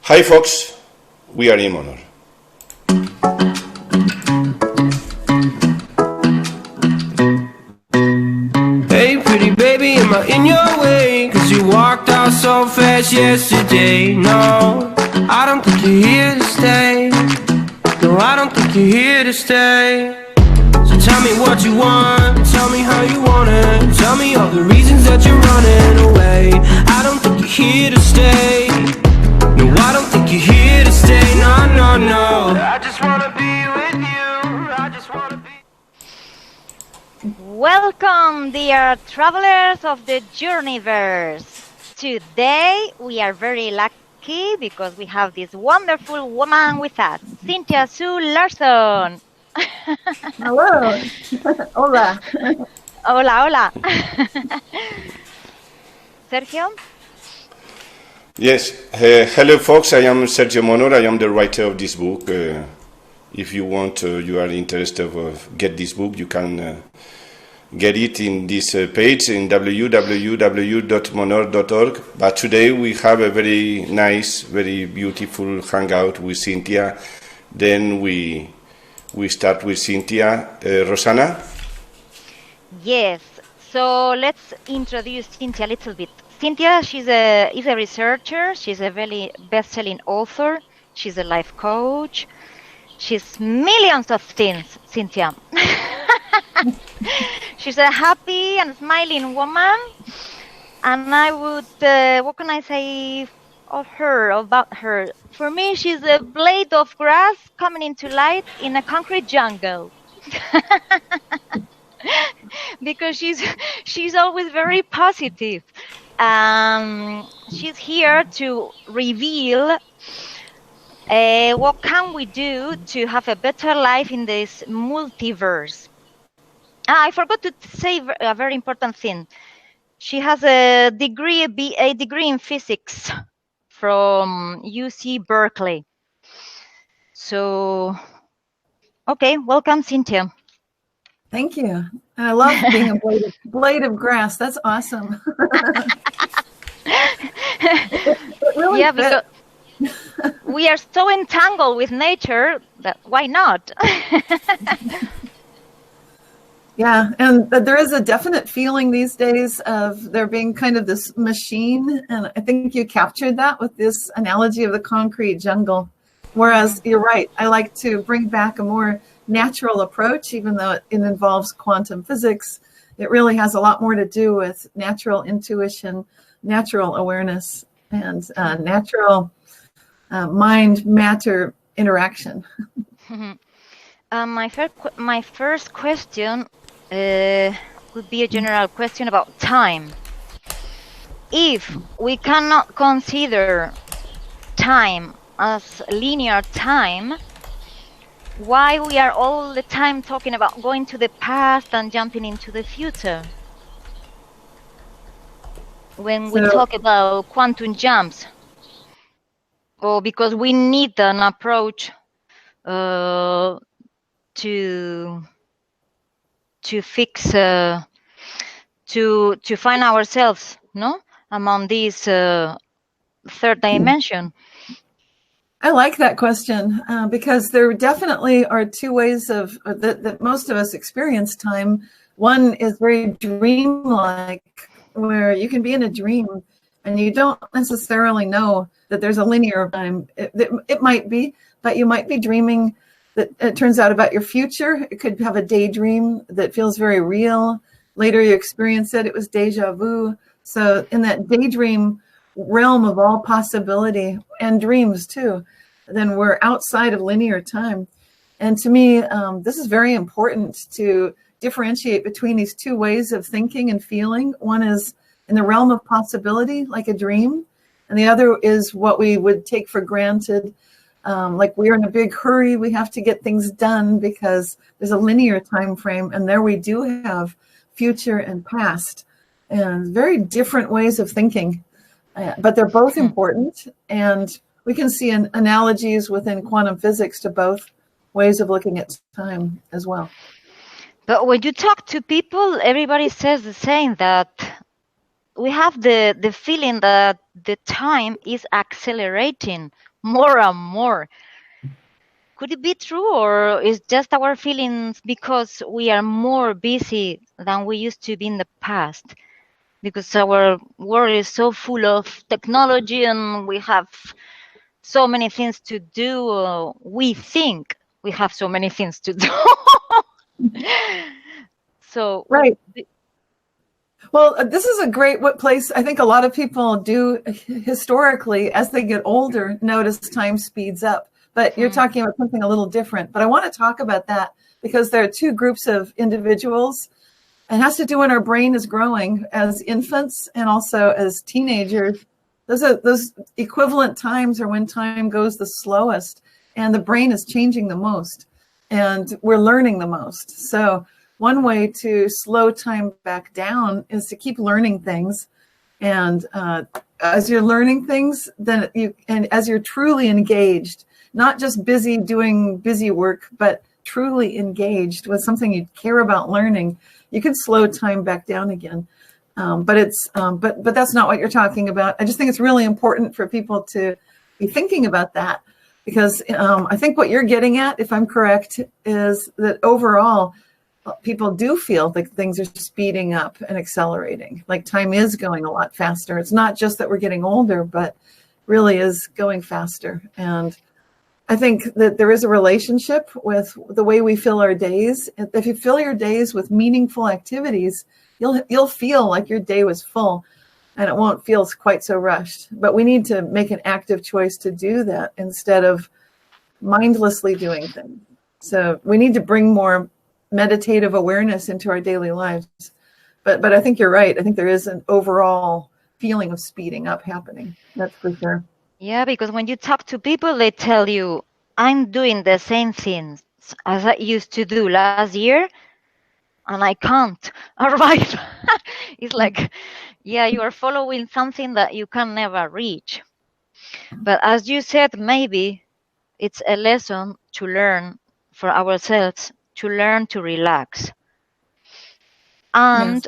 Hi folks, we are in MONOR. Hey pretty baby, am I in your way? Cause you walked out so fast yesterday. No, I don't think you're here to stay. No, I don't think you're here to stay. So tell me what you want, tell me how you want it. Tell me all the reasons that you're running away. I don't think you're here to stay. No, I don't think you're here to stay. No, no, no. I just wanna be with you. I just wanna be. Welcome, dear travelers of the Journeyverse. Today we are very lucky because we have this wonderful woman with us, Cynthia Sue LARSON. Hello. Hola. Hola, hola. Sergio? Yes, hello folks, I am Sergio MONOR, I am the writer of this book. If you want, you are interested get this book, you can get it in this page in www.monor.org. But today we have a very nice, very beautiful hangout with Cynthia. Then we start with Cynthia. Rosana? Yes, so let's introduce Cynthia a little bit. Cynthia, is a researcher, she's a very best-selling author, she's a life coach, she's millions of things, Cynthia. She's a happy and smiling woman, and I would, what can I say about her? For me, she's a blade of grass coming into light in a concrete jungle. Because she's always very positive. She's here to reveal what can we do to have a better life in this multiverse. I forgot to say a very important thing. She has a degree in physics from UC Berkeley. So, okay, welcome, Cynthia. Thank you. I love being a blade of grass. That's awesome. it really yeah, because we are so entangled with nature that why not? Yeah, and there is a definite feeling these days of there being kind of this machine, and I think you captured that with this analogy of the concrete jungle. Whereas you're right, I like to bring back a more natural approach, even though it involves quantum physics. It really has a lot more to do with natural intuition, natural awareness, and natural mind-matter interaction. My first question would be a general question about time. If we cannot consider time as linear time, why we are all the time talking about going to the past and jumping into the future? When we talk about quantum jumps, or because we need an approach to fix, to find ourselves, no, among these third dimension. I like that question because there definitely are two ways of that most of us experience time. One is very dreamlike, where you can be in a dream and you don't necessarily know that there's a linear time. It might be, but you might be dreaming that it turns out about your future. It could have a daydream that feels very real. Later you experience it was deja vu. So in that daydream realm of all possibility and dreams too, then we're outside of linear time. And to me, this is very important to differentiate between these two ways of thinking and feeling. One is in the realm of possibility, like a dream, and the other is what we would take for granted. Like we're in a big hurry, we have to get things done because there's a linear time frame, and there we do have future and past, and very different ways of thinking. But they're both important, and we can see analogies within quantum physics to both ways of looking at time as well. But when you talk to people, everybody says the same, that we have the feeling that the time is accelerating more and more. Could it be true, or is just our feelings because we are more busy than we used to be in the past? Because our world is so full of technology and we have so many things to do. We think we have so many things to do. So Right. Well, this is a great place. I think a lot of people do historically, as they get older, notice time speeds up. But you're talking about something a little different. But I want to talk about that because there are two groups of individuals. It has to do when our brain is growing as infants and also as teenagers. Those equivalent times are when time goes the slowest and the brain is changing the most and we're learning the most. So one way to slow time back down is to keep learning things. And as you're learning things, then and as you're truly engaged, not just busy doing busy work, but truly engaged with something you care about learning, you can slow time back down again. But that's not what you're talking about. I just think it's really important for people to be thinking about that, because I think what you're getting at, if I'm correct, is that overall people do feel like things are speeding up and accelerating, like time is going a lot faster. It's not just that we're getting older, but really is going faster. And I think that there is a relationship with the way we fill our days. If you fill your days with meaningful activities, you'll feel like your day was full and it won't feel quite so rushed. But we need to make an active choice to do that instead of mindlessly doing things. So we need to bring more meditative awareness into our daily lives. But I think you're right. I think there is an overall feeling of speeding up happening. That's for sure. yeah, because when you talk to people, they tell you, I'm doing the same things as I used to do last year, and I can't arrive. It's like, yeah, you are following something that you can never reach. But as you said, maybe it's a lesson to learn for ourselves, to learn to relax. And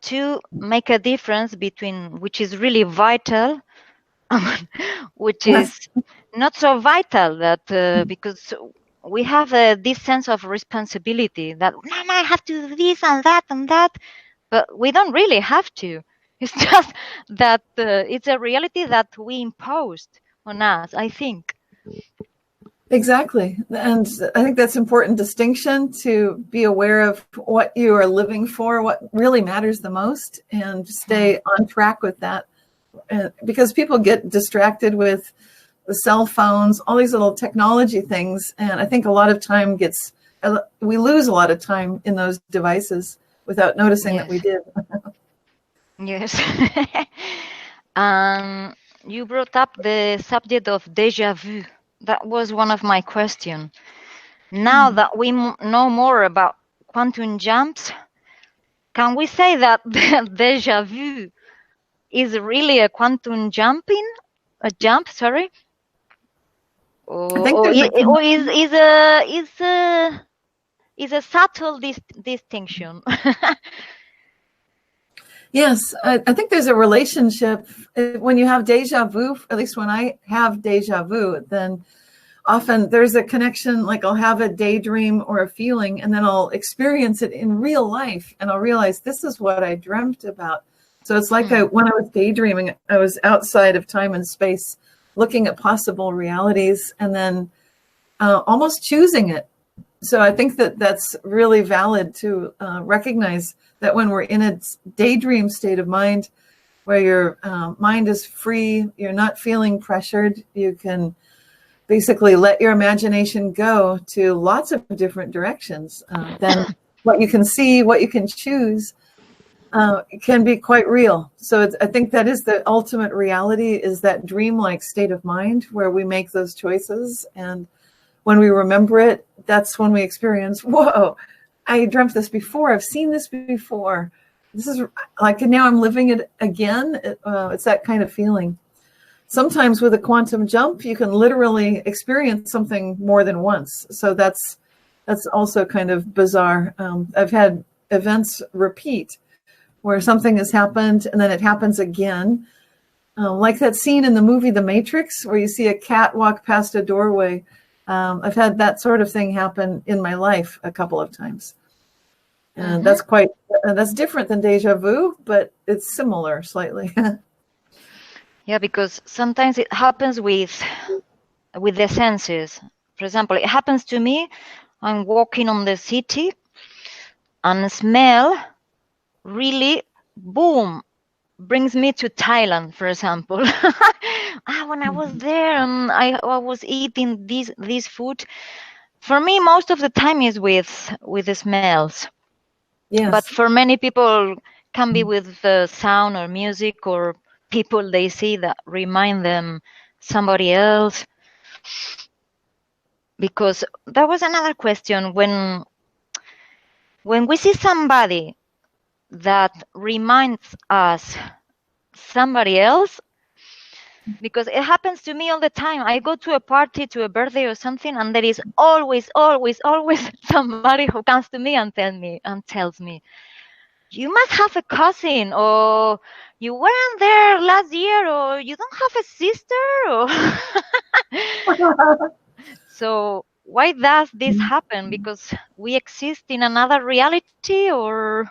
to make a difference between which is really vital which is not so vital, that because we have this sense of responsibility that I have to do this and that, but we don't really have to. It's just that it's a reality that we imposed on us, I think. Exactly. And I think that's an important distinction, to be aware of what you are living for, what really matters the most, and stay on track with that. Because people get distracted with the cell phones, all these little technology things. And I think a lot of time we lose a lot of time in those devices without noticing that we did. Yes. You brought up the subject of déjà vu. That was one of my questions. Now that we know more about quantum jumps, can we say that déjà vu is really a quantum jump? Or is a subtle distinction? Yes, I think there's a relationship. When you have déjà vu, at least when I have déjà vu, then often there's a connection, like I'll have a daydream or a feeling, and then I'll experience it in real life, and I'll realize this is what I dreamt about. So it's like when I was daydreaming, I was outside of time and space, looking at possible realities, and then almost choosing it. So I think that that's really valid to recognize that when we're in a daydream state of mind, where your mind is free, you're not feeling pressured, you can basically let your imagination go to lots of different directions. Then what you can see, what you can choose, can be quite real. So I think that is the ultimate reality, is that dreamlike state of mind where we make those choices. And when we remember it, that's when we experience, whoa, I dreamt this before. I've seen this before. This is like, now I'm living it again. It's that kind of feeling. Sometimes with a quantum jump, you can literally experience something more than once. So that's also kind of bizarre. I've had events repeat where something has happened and then it happens again. Like that scene in the movie The Matrix where you see a cat walk past a doorway. I've had that sort of thing happen in my life a couple of times. And that's different than deja vu, but it's similar slightly. Yeah, because sometimes it happens with the senses. For example, it happens to me. I'm walking on the city and smell really, boom, brings me to Thailand, for example. When I was there and I was eating this food, for me, most of the time is with the smells. Yes. But for many people, can be with the sound or music or people they see that remind them somebody else. Because there was another question when we see somebody that reminds us somebody else, because it happens to me all the time. I go to a party, to a birthday or something, and there is always somebody who comes to me and tells me, you must have a cousin, or you weren't there last year, or you don't have a sister, or so why does this happen? Because we exist in another reality, or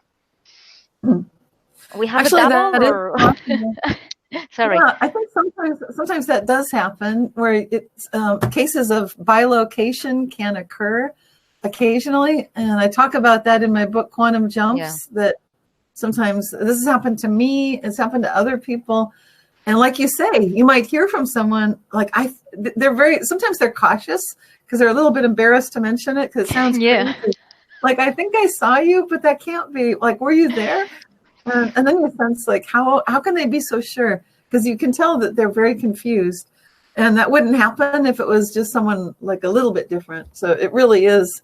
we have Actually, a double, that is or possible. sorry. Yeah, I think sometimes that does happen, where it's cases of bilocation can occur occasionally, and I talk about that in my book Quantum Jumps. That sometimes this has happened to me, it's happened to other people, and like you say, you might hear from someone like sometimes they're cautious because they're a little bit embarrassed to mention it because it sounds crazy. Like, I think I saw you, but that can't be. Like, were you there? And then you sense like, how can they be so sure? Because you can tell that they're very confused. And that wouldn't happen if it was just someone like a little bit different. So it really is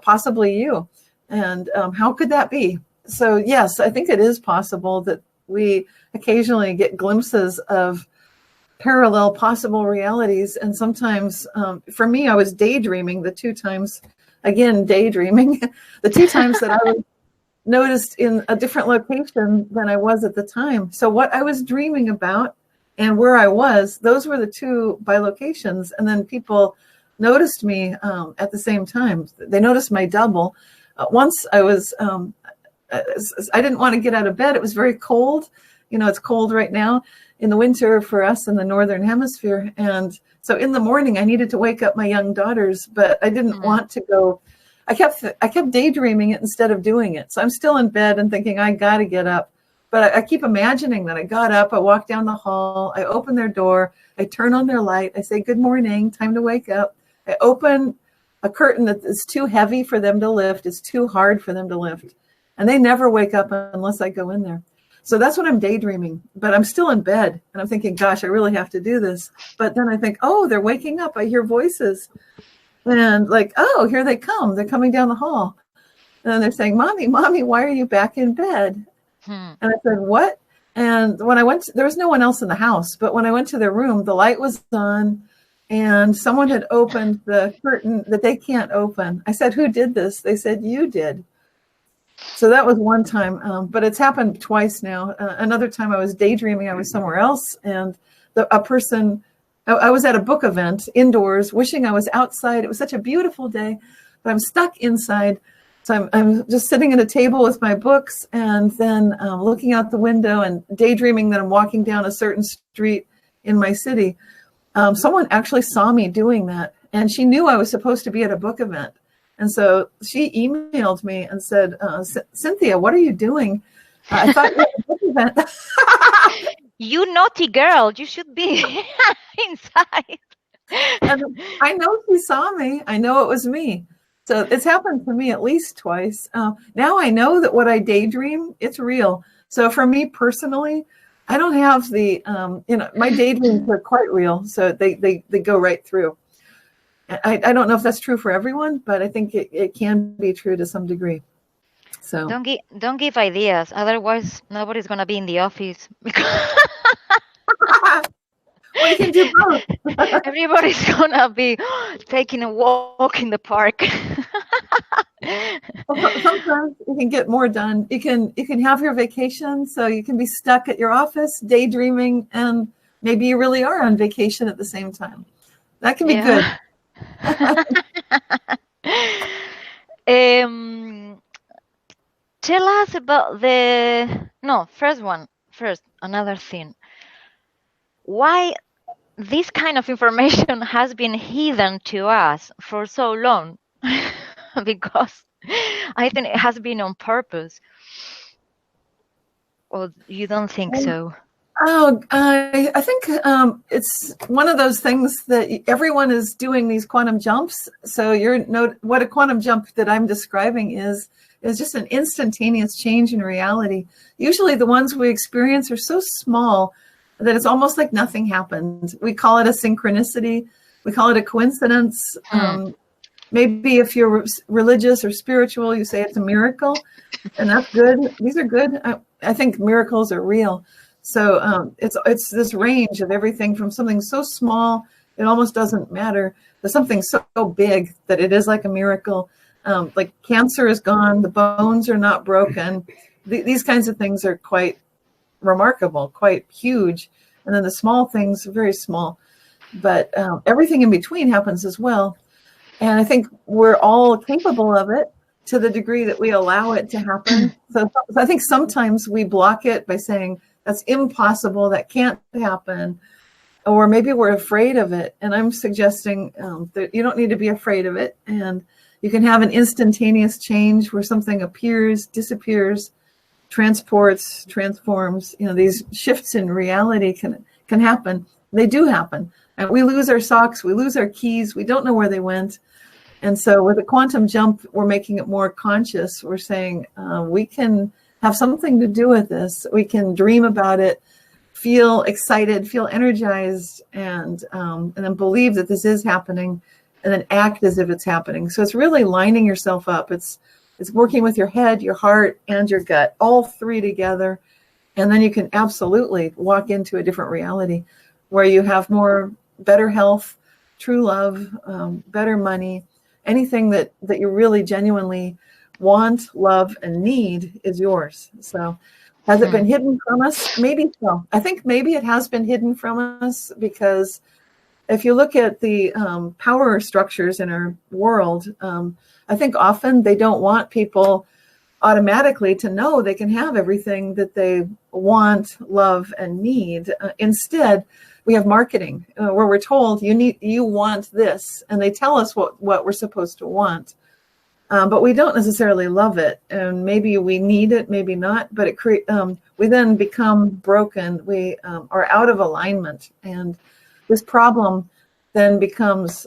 possibly you. And how could that be? So yes, I think it is possible that we occasionally get glimpses of parallel possible realities. And sometimes, for me, I was daydreaming the 2 times, again, daydreaming, the 2 times that I was noticed in a different location than I was at the time. So what I was dreaming about and where I was, those were the 2 bilocations. And then people noticed me at the same time. They noticed my double. Once I was, I didn't want to get out of bed. It was very cold. You know, it's cold right now in the winter for us in the Northern Hemisphere. And so in the morning, I needed to wake up my young daughters, but I didn't want to go. I kept daydreaming it instead of doing it. So I'm still in bed and thinking, I got to get up. But I keep imagining that I got up, I walk down the hall, I open their door, I turn on their light, I say, good morning, time to wake up. I open a curtain that is too heavy for them to lift, it's too hard for them to lift. And they never wake up unless I go in there. So that's what I'm daydreaming, but I'm still in bed and I'm thinking, gosh, I really have to do this. But then I think, oh, they're waking up. I hear voices. And like, oh, here they come. They're coming down the hall. And they're saying, Mommy, why are you back in bed? And I said, what? And when I went, there was no one else in the house. But when I went to their room, the light was on and someone had opened the curtain that they can't open. I said, who did this? They said, you did. So that was one time, but it's happened twice now. Another time I was daydreaming. I was somewhere else. And a person, I was at a book event indoors, wishing I was outside. It was such a beautiful day, but I'm stuck inside. So I'm just sitting at a table with my books and then looking out the window and daydreaming that I'm walking down a certain street in my city. Someone actually saw me doing that, and she knew I was supposed to be at a book event. And so she emailed me and said, Cynthia, what are you doing? I thought you were at a book event. You naughty girl, you should be inside. And I know she saw me. I know it was me. So it's happened to me at least twice. Now I know that what I daydream, it's real. So for me personally, I don't have the, my daydreams are quite real. So they go right through. I don't know if that's true for everyone, but I think it can be true to some degree. So don't give ideas, otherwise nobody's gonna be in the office. Well, you can do both. Everybody's gonna be taking a walk in the park. Sometimes you can get more done. You can have your vacation, so you can be stuck at your office daydreaming, and maybe you really are on vacation at the same time. That can be good. Tell us about first, another thing. Why this kind of information has been hidden to us for so long? Because I think it has been on purpose. Or you don't think so? Oh, I think it's one of those things that everyone is doing these quantum jumps. So what a quantum jump that I'm describing is just an instantaneous change in reality. Usually the ones we experience are so small that it's almost like nothing happened. We call it a synchronicity. We call it a coincidence. Maybe if you're religious or spiritual, you say it's a miracle, and that's good. These are good. I think miracles are real. So it's this range of everything from something so small it almost doesn't matter to something so big that it is like a miracle. Like cancer is gone, the bones are not broken. These kinds of things are quite remarkable, quite huge. And then the small things are very small. But everything in between happens as well. And I think we're all capable of it to the degree that we allow it to happen. So I think sometimes we block it by saying, that's impossible, that can't happen. Or maybe we're afraid of it. And I'm suggesting that you don't need to be afraid of it. And you can have an instantaneous change where something appears, disappears, transports, transforms. These shifts in reality can happen. They do happen. And we lose our socks, we lose our keys, we don't know where they went. And so with a quantum jump, we're making it more conscious. We're saying we can have something to do with this. We can dream about it, feel excited, feel energized, and then believe that this is happening, and then act as if it's happening. So it's really lining yourself up. It's working with your head, your heart, and your gut, all three together. And then you can absolutely walk into a different reality where you have better health, true love, better money, anything that you really genuinely want, love, and need is yours. So has it been hidden from us? Maybe so. I think maybe it has been hidden from us because if you look at the power structures in our world, I think often they don't want people automatically to know they can have everything that they want, love, and need. Instead, we have marketing where we're told you want this, and they tell us what we're supposed to want, but we don't necessarily love it, and maybe we need it, maybe not. But we then become broken. We are out of alignment, and this problem then becomes.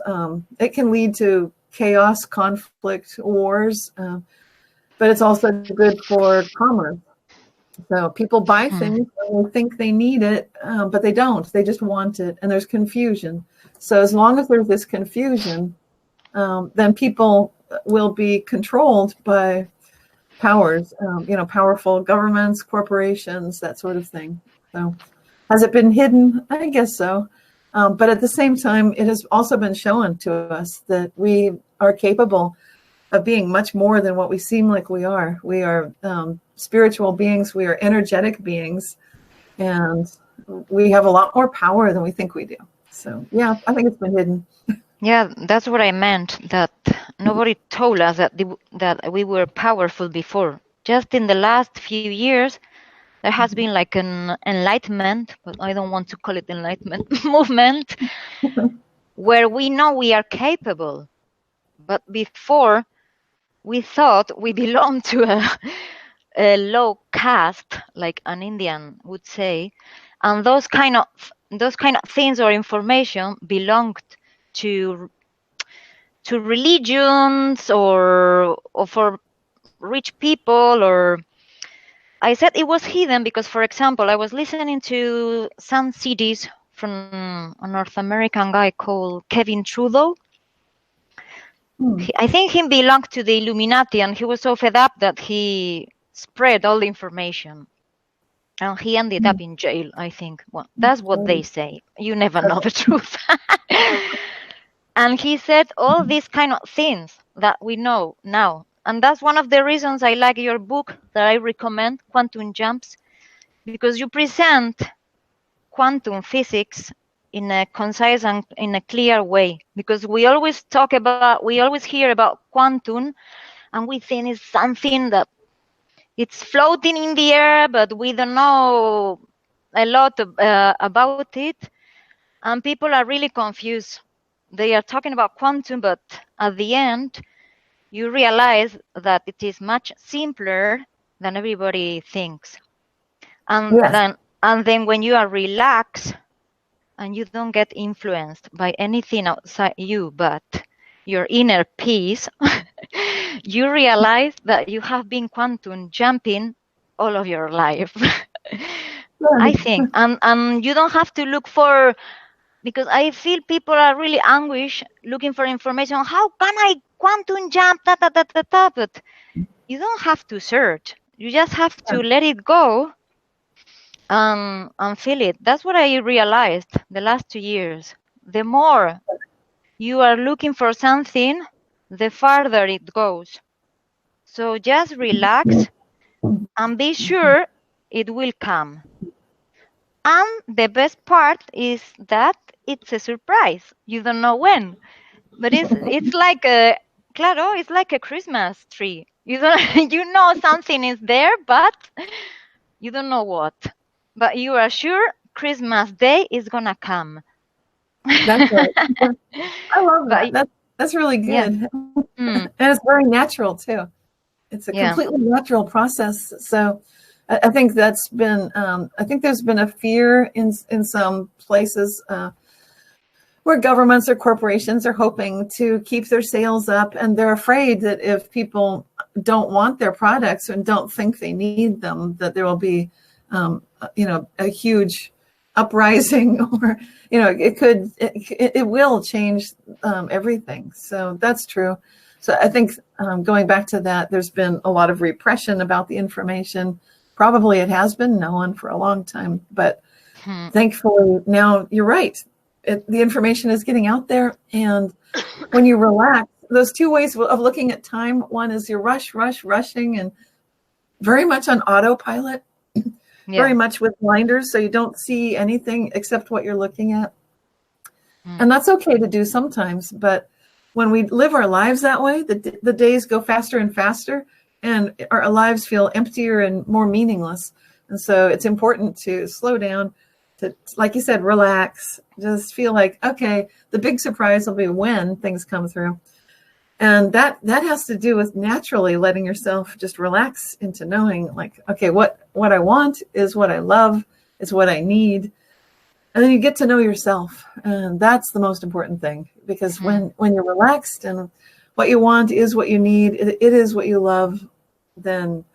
It can lead to chaos, conflict, wars, but it's also good for commerce. So people buy things and they think they need it, but they don't. They just want it, and there's confusion. So as long as there's this confusion, then people will be controlled by powers, powerful governments, corporations, that sort of thing. So has it been hidden? I guess so. But at the same time, it has also been shown to us that we are capable of being much more than what we seem like we are. We are spiritual beings. We are energetic beings. And we have a lot more power than we think we do. So, yeah, I think it's been hidden. Yeah, that's what I meant, that nobody told us that we were powerful before. Just in the last few years, there has been like an enlightenment, but I don't want to call it enlightenment, movement, where we know we are capable. But before, we thought we belonged to a low caste, like an Indian would say, and those kind of things or information belonged to religions or for rich people. Or I said it was hidden because, for example, I was listening to some CDs from a North American guy called Kevin Trudeau. I think he belonged to the Illuminati, and he was so fed up that he spread all the information. And he ended up in jail, I think. Well, that's what they say. You never know the truth. And he said all these kind of things that we know now. And that's one of the reasons I like your book that I recommend, Quantum Jumps, because you present quantum physics in a concise and in a clear way. Because we always hear about quantum, and we think it's something that it's floating in the air, but we don't know a lot about it. And people are really confused. They are talking about quantum, but at the end, you realize that it is much simpler than everybody thinks. And Yes. then when you are relaxed and you don't get influenced by anything outside you but your inner peace, you realize that you have been quantum jumping all of your life. I think. And you don't have to look for, because I feel people are really anguished looking for information. How can I quantum jump? But you don't have to search. You just have to let it go and feel it. That's what I realized the last 2 years. The more you are looking for something, the farther it goes. So just relax and be sure it will come. And the best part is that it's a surprise. You don't know when, but it's like it's like a Christmas tree. You know something is there, but you don't know what. But you are sure Christmas Day is gonna come. That's right. I love that. That's really good. Yeah. And it's very natural too. It's a completely natural process. So I think that's been, I think there's been a fear in some places where governments or corporations are hoping to keep their sales up, and they're afraid that if people don't want their products and don't think they need them, that there will be, a huge uprising, or, it will change everything. So that's true. So I think going back to that, there's been a lot of repression about the information. Probably it has been known for a long time, but thankfully now you're right. The information is getting out there. And when you relax, those two ways of looking at time, one is you're rushing and very much on autopilot, very much with blinders. So you don't see anything except what you're looking at. And that's okay to do sometimes. But when we live our lives that way, the days go faster and faster, and our lives feel emptier and more meaningless. And so it's important to slow down, to, like you said, relax, just feel like, okay, the big surprise will be when things come through. And that has to do with naturally letting yourself just relax into knowing, like, okay, what I want is what I love, is what I need. And then you get to know yourself. And that's the most important thing, because when you're relaxed and what you want is what you need, it is what you love, then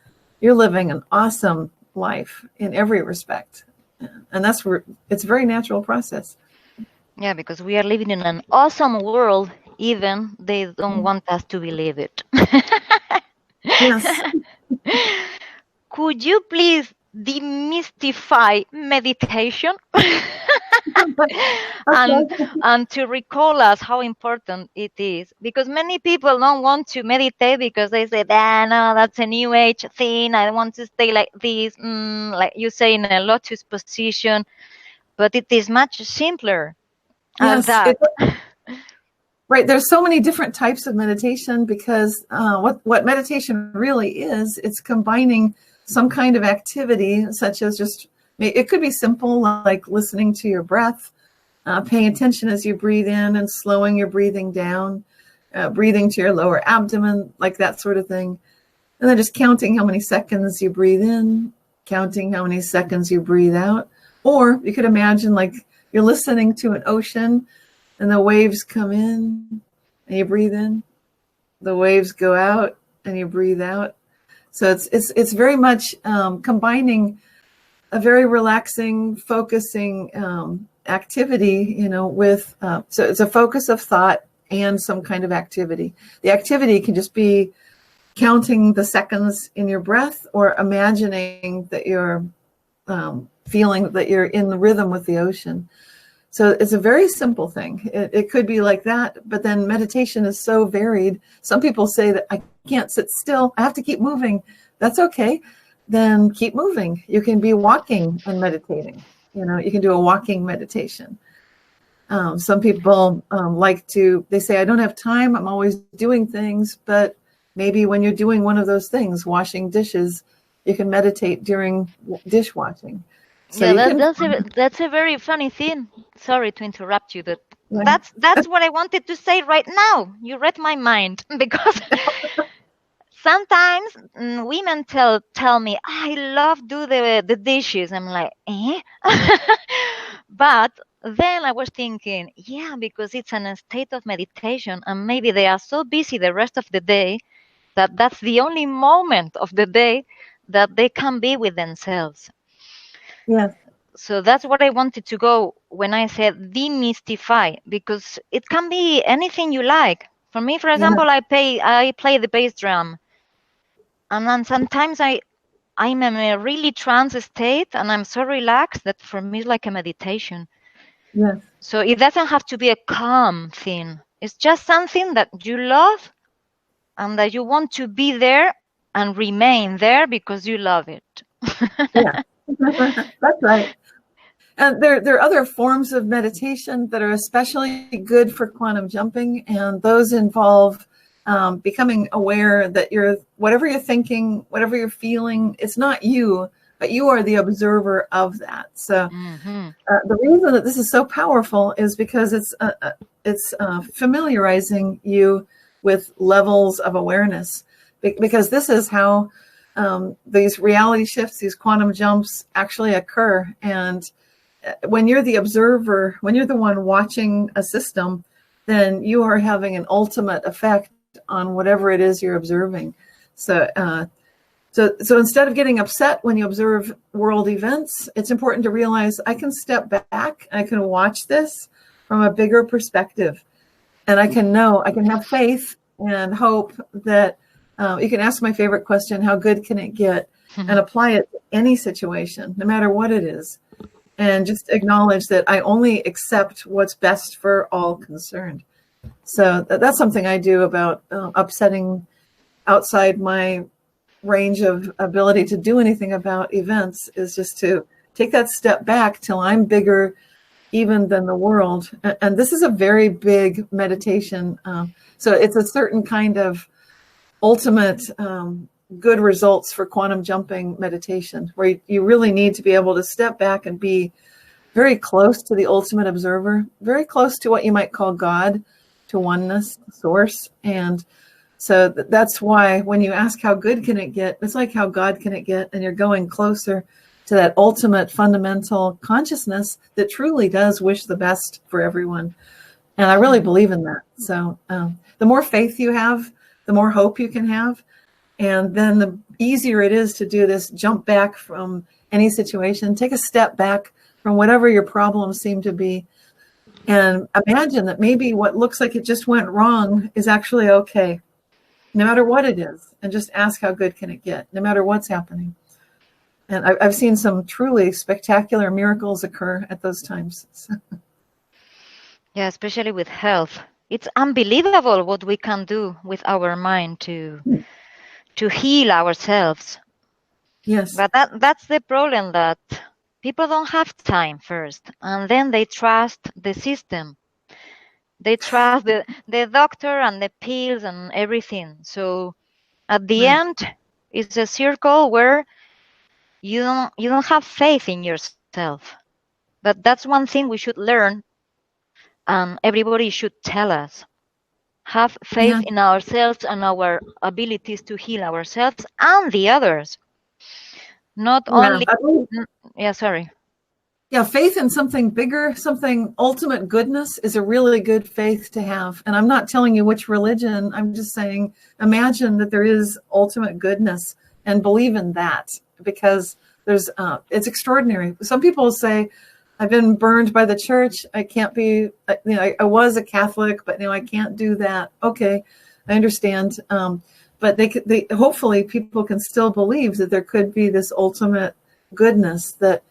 you're living an awesome life in every respect. And that's where it's a very natural process. Yeah, because we are living in an awesome world, even they don't want us to believe it. Yes. Could you please demystify meditation and to recall us how important it is? Because many people don't want to meditate because they say, no, that's a new age thing. I want to stay like this, like you say, in a lotus position. But it is much simpler than that. Right. There's so many different types of meditation, because what meditation really is, it's combining some kind of activity, such as it could be simple, like listening to your breath, paying attention as you breathe in and slowing your breathing down, breathing to your lower abdomen, like that sort of thing. And then just counting how many seconds you breathe in, counting how many seconds you breathe out. Or you could imagine like you're listening to an ocean, and the waves come in and you breathe in, the waves go out and you breathe out. So it's very much combining a very relaxing, focusing activity, with, so it's a focus of thought and some kind of activity. The activity can just be counting the seconds in your breath, or imagining that you're feeling that you're in the rhythm with the ocean. So it's a very simple thing. It could be like that, but then meditation is so varied. Some people say that I can't sit still. I have to keep moving. That's okay. Then keep moving. You can be walking and meditating. You can do a walking meditation. Some people they say, I don't have time. I'm always doing things. But maybe when you're doing one of those things, washing dishes, you can meditate during dishwashing. So that's a very funny thing. Sorry to interrupt you. That's what I wanted to say right now. You read my mind, because sometimes women tell me, I love do the dishes. I'm like, eh? But then I was thinking, yeah, because it's a state of meditation, and maybe they are so busy the rest of the day that that's the only moment of the day that they can be with themselves. Yes. So that's what I wanted to go when I said demystify, because it can be anything you like. For me, for example, I play the bass drum, and then sometimes I'm in a really trance state, and I'm so relaxed that for me it's like a meditation. Yes. So it doesn't have to be a calm thing. It's just something that you love and that you want to be there and remain there because you love it. Yeah, that's right. And there are other forms of meditation that are especially good for quantum jumping, and those involve becoming aware that whatever you're thinking, whatever you're feeling, it's not you, but you are the observer of that. So the reason that this is so powerful is because it's familiarizing you with levels of awareness, because this is how these reality shifts, these quantum jumps actually occur. And when you're the observer, when you're the one watching a system, then you are having an ultimate effect on whatever it is you're observing. So instead of getting upset when you observe world events, it's important to realize I can step back, I can watch this from a bigger perspective, and I can have faith and hope that you can ask my favorite question, how good can it get, and apply it to any situation, no matter what it is. And just acknowledge that I only accept what's best for all concerned. So that's something I do about upsetting outside my range of ability to do anything about events, is just to take that step back till I'm bigger even than the world. And this is a very big meditation. So it's a certain kind of ultimate good results for quantum jumping meditation, where you really need to be able to step back and be very close to the ultimate observer, very close to what you might call God, to oneness, source. And so that's why when you ask how good can it get, it's like how God can it get, and you're going closer to that ultimate fundamental consciousness that truly does wish the best for everyone. And I really believe in that. So the more faith you have, the more hope you can have. And then the easier it is to do this, jump back from any situation, take a step back from whatever your problems seem to be, and imagine that maybe what looks like it just went wrong is actually okay, no matter what it is. And just ask how good can it get, no matter what's happening. And I've seen some truly spectacular miracles occur at those times. Yeah, especially with health. It's unbelievable what we can do with our mind to heal ourselves. Yes. But that's the problem, that people don't have time first, and then they trust the system. They trust the doctor and the pills and everything. So at the end, it's a circle where you don't have faith in yourself. But that's one thing we should learn, and everybody should tell us. Have faith in ourselves and our abilities to heal ourselves and the others. Not only... sorry. Yeah, faith in something bigger, something ultimate goodness is a really good faith to have. And I'm not telling you which religion. I'm just saying, imagine that there is ultimate goodness and believe in that, because it's extraordinary. Some people say, I've been burned by the church. I can't be, I was a Catholic, but I can't do that. Okay, I understand. But they hopefully people can still believe that there could be this ultimate goodness, that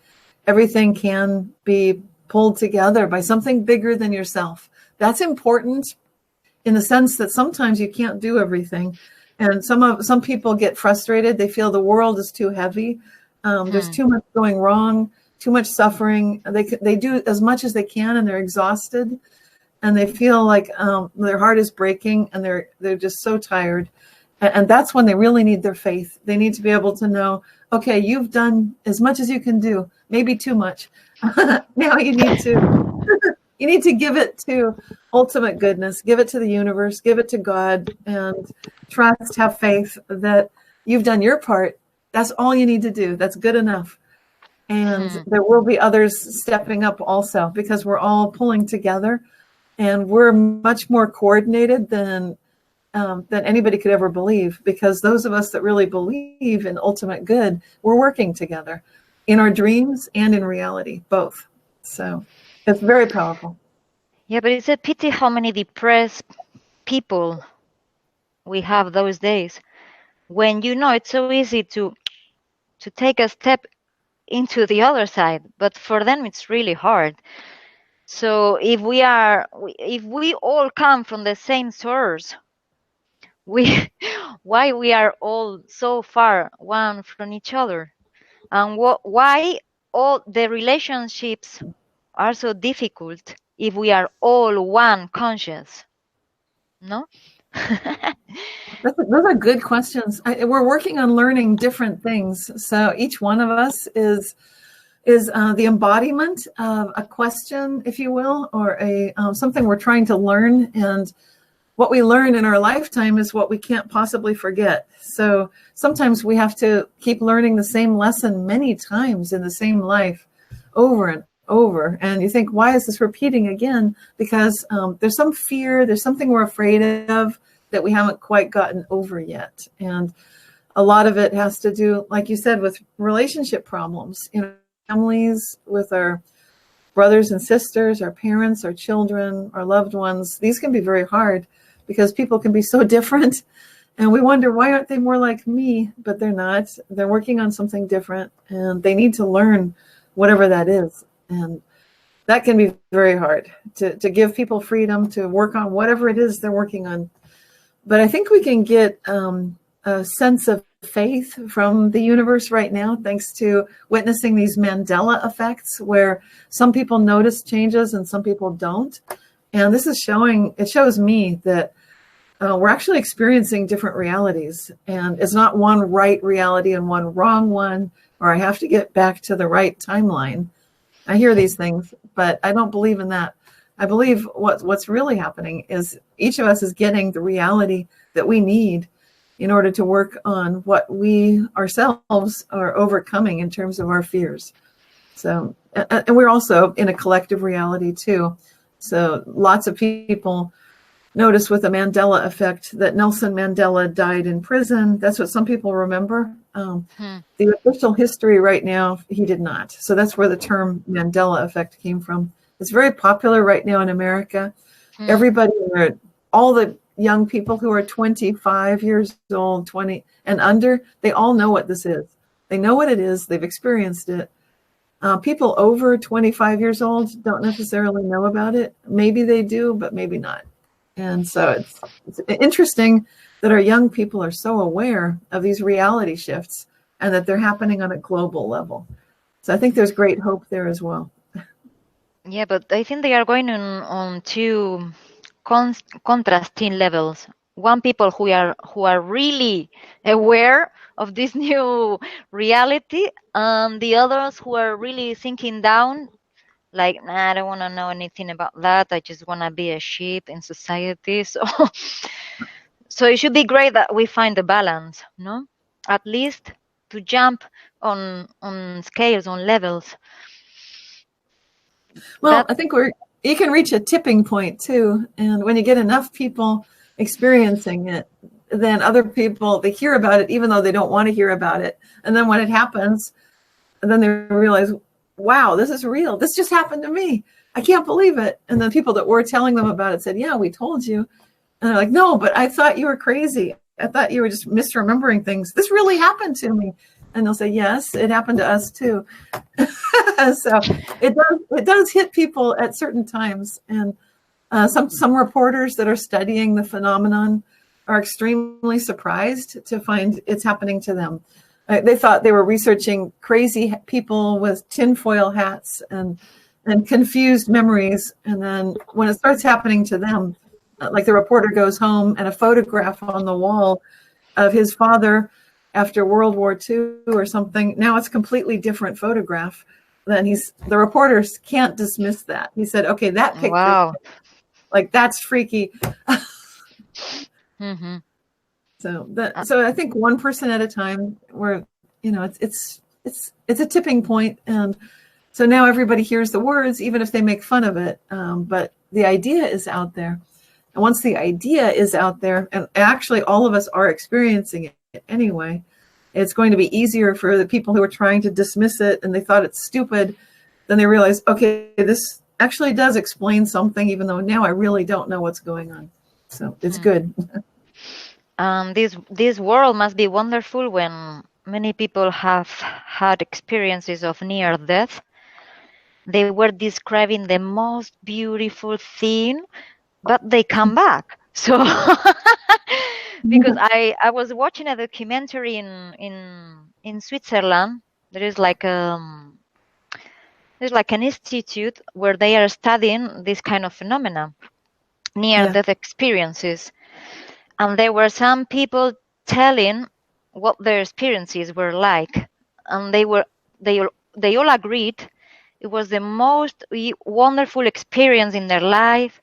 everything can be pulled together by something bigger than yourself. That's important in the sense that sometimes you can't do everything. And some people get frustrated. They feel the world is too heavy. There's too much going wrong, too much suffering. They do as much as they can, and they're exhausted, and they feel like their heart is breaking, and they're just so tired. And that's when they really need their faith. They need to be able to know, okay, you've done as much as you can do, maybe too much. Now you need to give it to ultimate goodness, give it to the universe, give it to God, and trust, have faith that you've done your part. That's all you need to do. That's good enough. And there will be others stepping up also, because we're all pulling together, and we're much more coordinated than anybody could ever believe, because those of us that really believe in ultimate good, we're working together in our dreams and in reality, both. So it's very powerful. Yeah, but it's a pity how many depressed people we have those days, when it's so easy to take a step into the other side, but for them it's really hard. So if we all come from the same source, why we are all so far one from each other, and why all the relationships are so difficult if we are all one conscious? No. Those are good questions. We're working on learning different things. So each one of us is the embodiment of a question, if you will, or something we're trying to learn. And what we learn in our lifetime is what we can't possibly forget. So sometimes we have to keep learning the same lesson many times in the same life, over and over. And you think, why is this repeating again? Because there's some fear, there's something we're afraid of that we haven't quite gotten over yet. And a lot of it has to do, like you said, with relationship problems in our families, with our brothers and sisters, our parents, our children, our loved ones. These can be very hard because people can be so different. And we wonder, why aren't they more like me? But they're not. They're working on something different, and they need to learn whatever that is. And that can be very hard to give people freedom to work on whatever it is they're working on. But I think we can get a sense of faith from the universe right now, thanks to witnessing these Mandela effects, where some people notice changes and some people don't. And this is it shows me that we're actually experiencing different realities. And it's not one right reality and one wrong one, or I have to get back to the right timeline. I hear these things, but I don't believe in that. I believe what's really happening is each of us is getting the reality that we need in order to work on what we ourselves are overcoming in terms of our fears. So, and we're also in a collective reality too. So lots of people notice with the Mandela effect that Nelson Mandela died in prison. That's what some people remember. The official history right now, he did not. So that's where the term Mandela effect came from. It's very popular right now in America. Everybody, all the young people who are 25 years old, 20 and under, they all know what this is. They know what it is. They've experienced it. People over 25 years old don't necessarily know about it. Maybe they do, but maybe not. And so it's interesting that our young people are so aware of these reality shifts and that they're happening on a global level. So I think there's great hope there as well. Yeah, but I think they are going on two contrasting levels. One, people who are really aware of this new reality, and the others who are really thinking down, like, nah, I don't want to know anything about that. I just want to be a sheep in society. So it should be great that we find the balance, no? At least to jump on scales, on levels. Well, I think you can reach a tipping point too. And when you get enough people experiencing it, then other people, they hear about it, even though they don't want to hear about it. And then when it happens, and then they realize, wow, this is real. This just happened to me. I can't believe it. And the people that were telling them about it said, yeah, we told you. And they're like, no, but I thought you were crazy. I thought you were just misremembering things. This really happened to me. And they'll say, yes, it happened to us too. So it does hit people at certain times. And some reporters that are studying the phenomenon are extremely surprised to find it's happening to them. They thought they were researching crazy people with tinfoil hats and confused memories. And then when it starts happening to them, like the reporter goes home and a photograph on the wall of his father after World War II or something. Now it's a completely different photograph. Then the reporters can't dismiss that. He said, okay, that picture, Wow. like that's freaky. Mm-hmm. So I think 1% at a time, where it's a tipping point, and so now everybody hears the words, even if they make fun of it. But the idea is out there, and once the idea is out there, and actually all of us are experiencing it anyway, it's going to be easier for the people who are trying to dismiss it and they thought it's stupid. Then they realize, okay, this actually does explain something, even though now I really don't know what's going on. So it's good. This world must be wonderful when many people have had experiences of near death. They were describing the most beautiful thing, but they come back. So because I was watching a documentary in Switzerland. There's like an institute where they are studying this kind of phenomena, near death experiences. And there were some people telling what their experiences were like, and they all agreed it was the most wonderful experience in their life.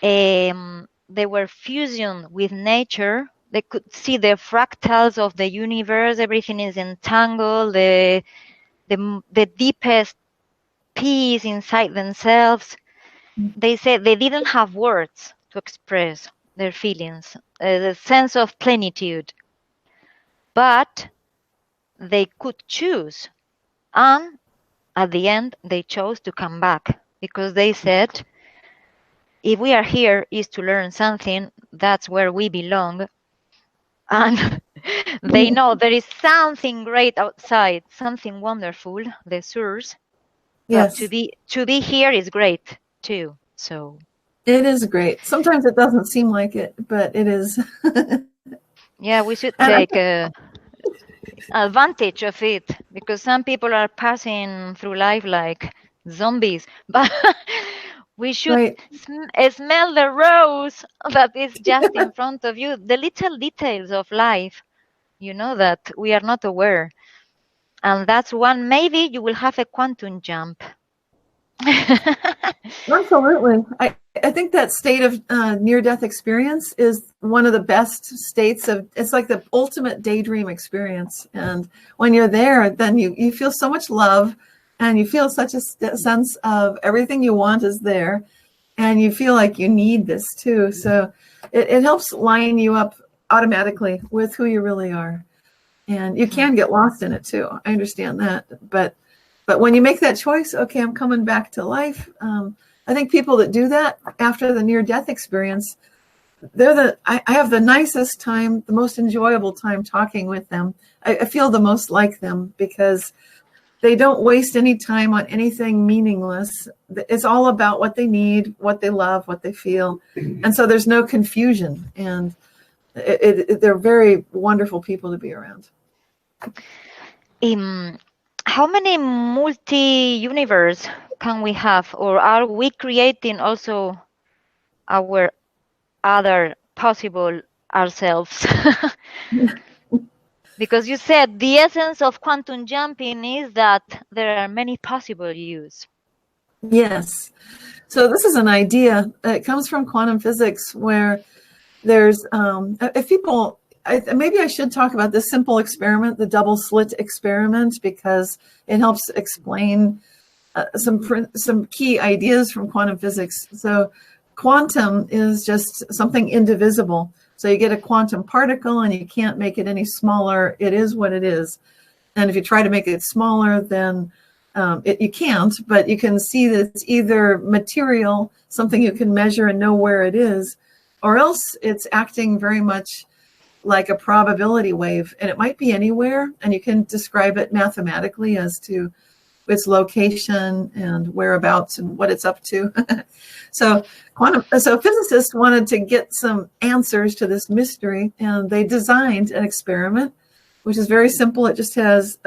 They were fusion with nature. They could see the fractals of the universe. Everything is entangled. The deepest peace inside themselves. They said they didn't have words to express their feelings, the sense of plenitude, but they could choose, and at the end they chose to come back, because they said, if we are here is to learn something, that's where we belong. And they know there is something great outside, something wonderful, the source. Yes. But to be here is great too. So it is great. Sometimes it doesn't seem like it, but it is. Yeah, we should take advantage of it, because some people are passing through life like zombies, but we should smell the rose that is just in front of you, the little details of life, that we are not aware. And that's one, maybe you will have a quantum jump. Absolutely. I think that state of near-death experience is one of the best states of, it's like the ultimate daydream experience. And when you're there, then you feel so much love, and you feel such a sense of everything you want is there, and you feel like you need this too. So it helps line you up automatically with who you really are. And you can get lost in it too. I understand that. But when you make that choice, okay, I'm coming back to life. I think people that do that after the near-death experience, I have the nicest time, the most enjoyable time talking with them. I feel the most like them, because they don't waste any time on anything meaningless. It's all about what they need, what they love, what they feel. And so there's no confusion. And they're very wonderful people to be around. How many multi-universe can we have, or are we creating also our other possible ourselves? Because you said the essence of quantum jumping is that there are many possible use. Yes. So this is an idea that comes from quantum physics, where there's, if people, maybe I should talk about this simple experiment, the double slit experiment, because it helps explain some key ideas from quantum physics. So quantum is just something indivisible. So you get a quantum particle and you can't make it any smaller. It is what it is. And if you try to make it smaller, then you can't, but you can see that it's either material, something you can measure and know where it is, or else it's acting very much like a probability wave, and it might be anywhere, and you can describe it mathematically as to its location and whereabouts and what it's up to. So physicists wanted to get some answers to this mystery, and they designed an experiment, which is very simple. It just has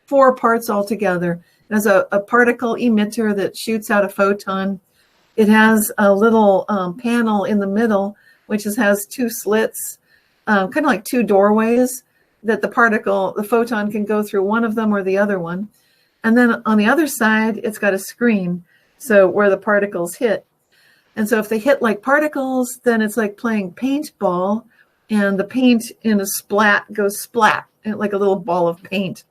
4 parts altogether. It has a particle emitter that shoots out a photon. It has a little panel in the middle, which has 2 slits, kind of like 2 doorways that the photon can go through one of them or the other one. And then on the other side, it's got a screen, so where the particles hit. And so if they hit like particles, then it's like playing paintball, and the paint in a splat goes splat, like a little ball of paint.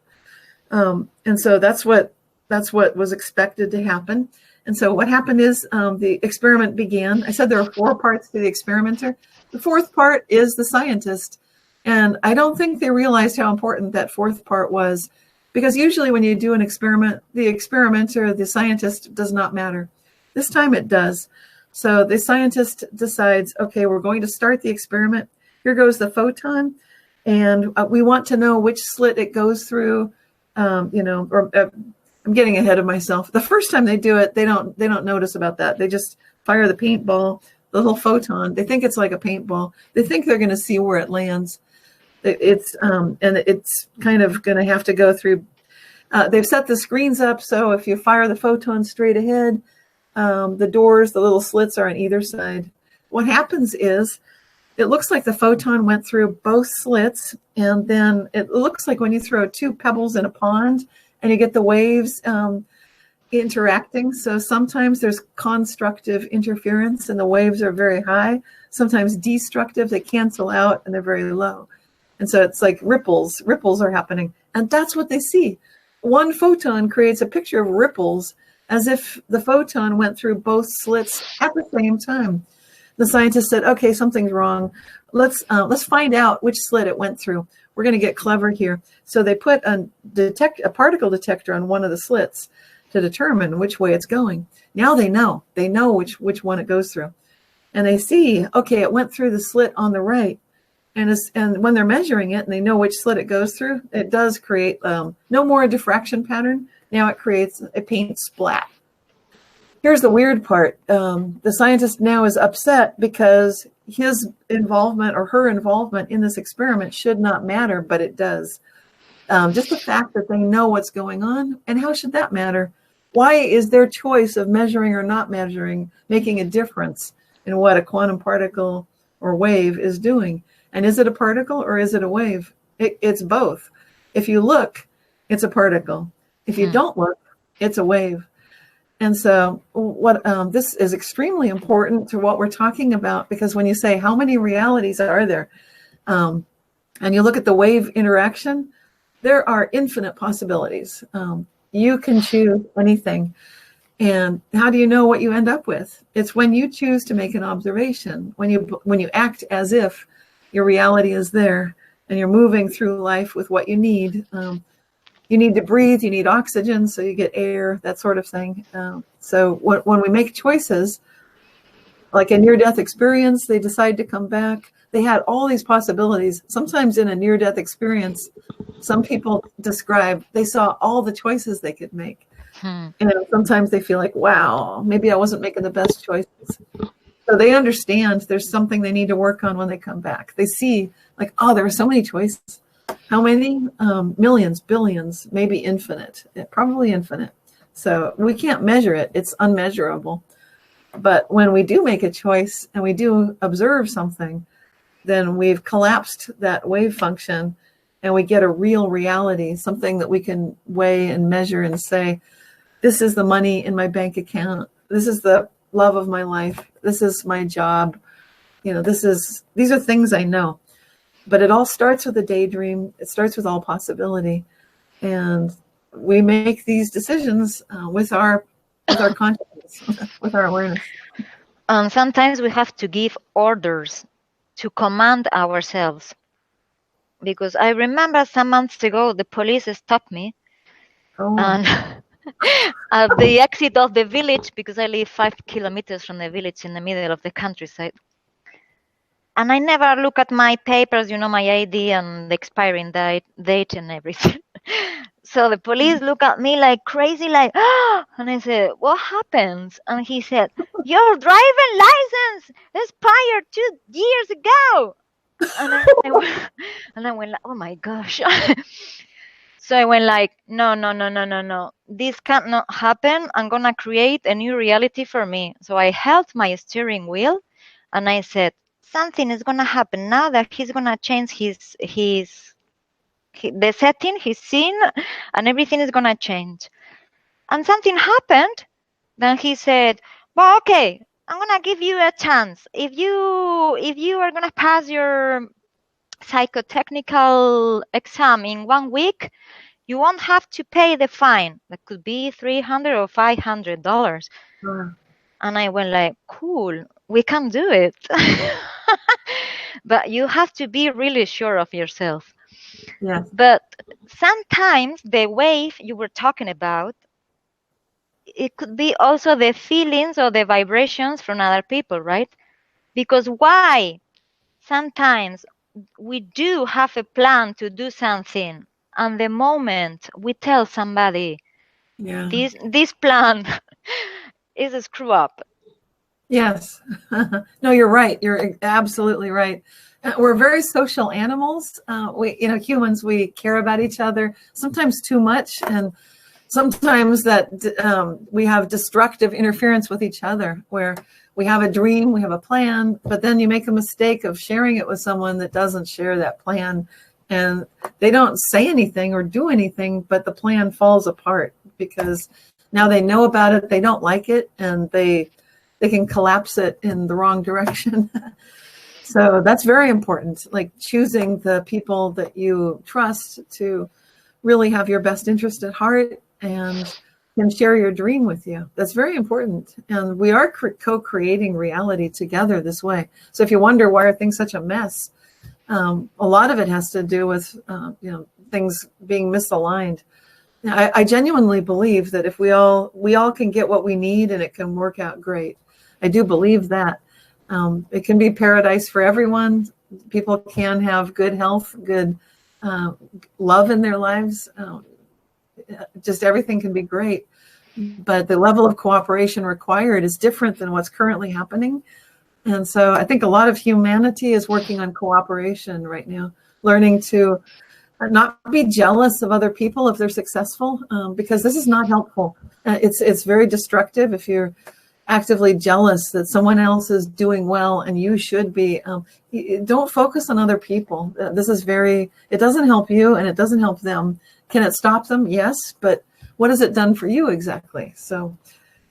And so that's what was expected to happen. And so what happened is the experiment began. I said there are 4 parts to the experimenter. The 4th part is the scientist. And I don't think they realized how important that 4th part was, because usually when you do an experiment, the experimenter, the scientist, does not matter. This time it does. So the scientist decides, okay, we're going to start the experiment. Here goes the photon, and we want to know which slit it goes through. I'm getting ahead of myself. The first time they do it, they don't notice about that. They just fire the paintball, the little photon. They think it's like a paintball. They think they're going to see where it lands. It's kind of going to have to go through. They've set the screens up so if you fire the photon straight ahead, the doors, the little slits are on either side. What happens is it looks like the photon went through both slits, and then it looks like when you throw 2 pebbles in a pond and you get the waves interacting. So sometimes there's constructive interference and the waves are very high. Sometimes destructive, they cancel out and they're very low. And so it's like ripples are happening. And that's what they see. One photon creates a picture of ripples as if the photon went through both slits at the same time. The scientist said, okay, something's wrong. Let's find out which slit it went through. We're going to get clever here. So they put a particle detector on one of the slits to determine which way it's going. Now they know which one it goes through. And they see, okay, it went through the slit on the right. And when they're measuring it and they know which slit it goes through, it does create no more a diffraction pattern. Now it creates a paint splat. Here's the weird part. The scientist now is upset because his involvement or her involvement in this experiment should not matter, but it does. Just the fact that they know what's going on, and how should that matter? Why is their choice of measuring or not measuring making a difference in what a quantum particle or wave is doing? And is it a particle or is it a wave? It's both. If you look, it's a particle. If you don't look, it's a wave. And so this is extremely important to what we're talking about, because when you say how many realities are there, and you look at the wave interaction, there are infinite possibilities. You can choose anything. And how do you know what you end up with? It's when you choose to make an observation, when you act as if your reality is there and you're moving through life with what you need. You need to breathe, you need oxygen, so you get air, that sort of thing. So when we make choices, like a near-death experience, they decide to come back. They had all these possibilities. Sometimes in a near-death experience, some people describe they saw all the choices they could make. And sometimes they feel like, wow, maybe I wasn't making the best choices. So they understand there's something they need to work on when they come back. They see like, oh, there are so many choices. How many? Millions, billions, maybe infinite, probably infinite. So we can't measure it. It's unmeasurable. But when we do make a choice and we do observe something, then we've collapsed that wave function and we get a real reality, something that we can weigh and measure and say, this is the money in my bank account. This is the love of my life. This is my job. These are things I know. But it all starts with a daydream. It starts with all possibility. And we make these decisions with our consciousness, with our awareness. And sometimes we have to give orders to command ourselves. Because I remember some months ago, the police stopped me. And at the exit of the village, because I live 5 kilometers from the village in the middle of the countryside. And I never look at my papers, my ID and the expiring date and everything. So the police look at me like crazy, like, ah! And I said, what happens? And he said, your driving license expired 2 years ago. And I went like, oh my gosh. So I went like, no. This cannot happen. I'm going to create a new reality for me. So I held my steering wheel and I said, something is going to happen now that he's going to change the setting, his scene, and everything is going to change. And something happened. Then he said, well, okay, I'm going to give you a chance. If you are going to pass your psychotechnical exam in 1 week, you won't have to pay the fine. That could be $300 or $500. And I went like, cool, we can do it. But you have to be really sure of yourself. Yes. But sometimes the wave you were talking about, it could be also the feelings or the vibrations from other people, right? Because why? Sometimes we do have a plan to do something, and the moment we tell somebody this plan is a screw up. Yes. No, you're right. You're absolutely right. We're very social animals. Humans, we care about each other, sometimes too much, and sometimes that we have destructive interference with each other, where we have a dream, we have a plan, but then you make a mistake of sharing it with someone that doesn't share that plan, and they don't say anything or do anything, but the plan falls apart because now they know about it, they don't like it, and they can collapse it in the wrong direction. So that's very important, like choosing the people that you trust to really have your best interest at heart and can share your dream with you. That's very important. And we are co-creating reality together this way. So if you wonder why are things such a mess, a lot of it has to do with things being misaligned. I genuinely believe that if we all can get what we need and it can work out great. I do believe that. It can be paradise for everyone. People can have good health, good love in their lives. Just everything can be great. But the level of cooperation required is different than what's currently happening. And so I think a lot of humanity is working on cooperation right now, learning to not be jealous of other people if they're successful, because this is not helpful. It's very destructive if you're actively jealous that someone else is doing well and you should be. Don't focus on other people. It doesn't help you and it doesn't help them. Can it stop them? Yes, but what has it done for you exactly? So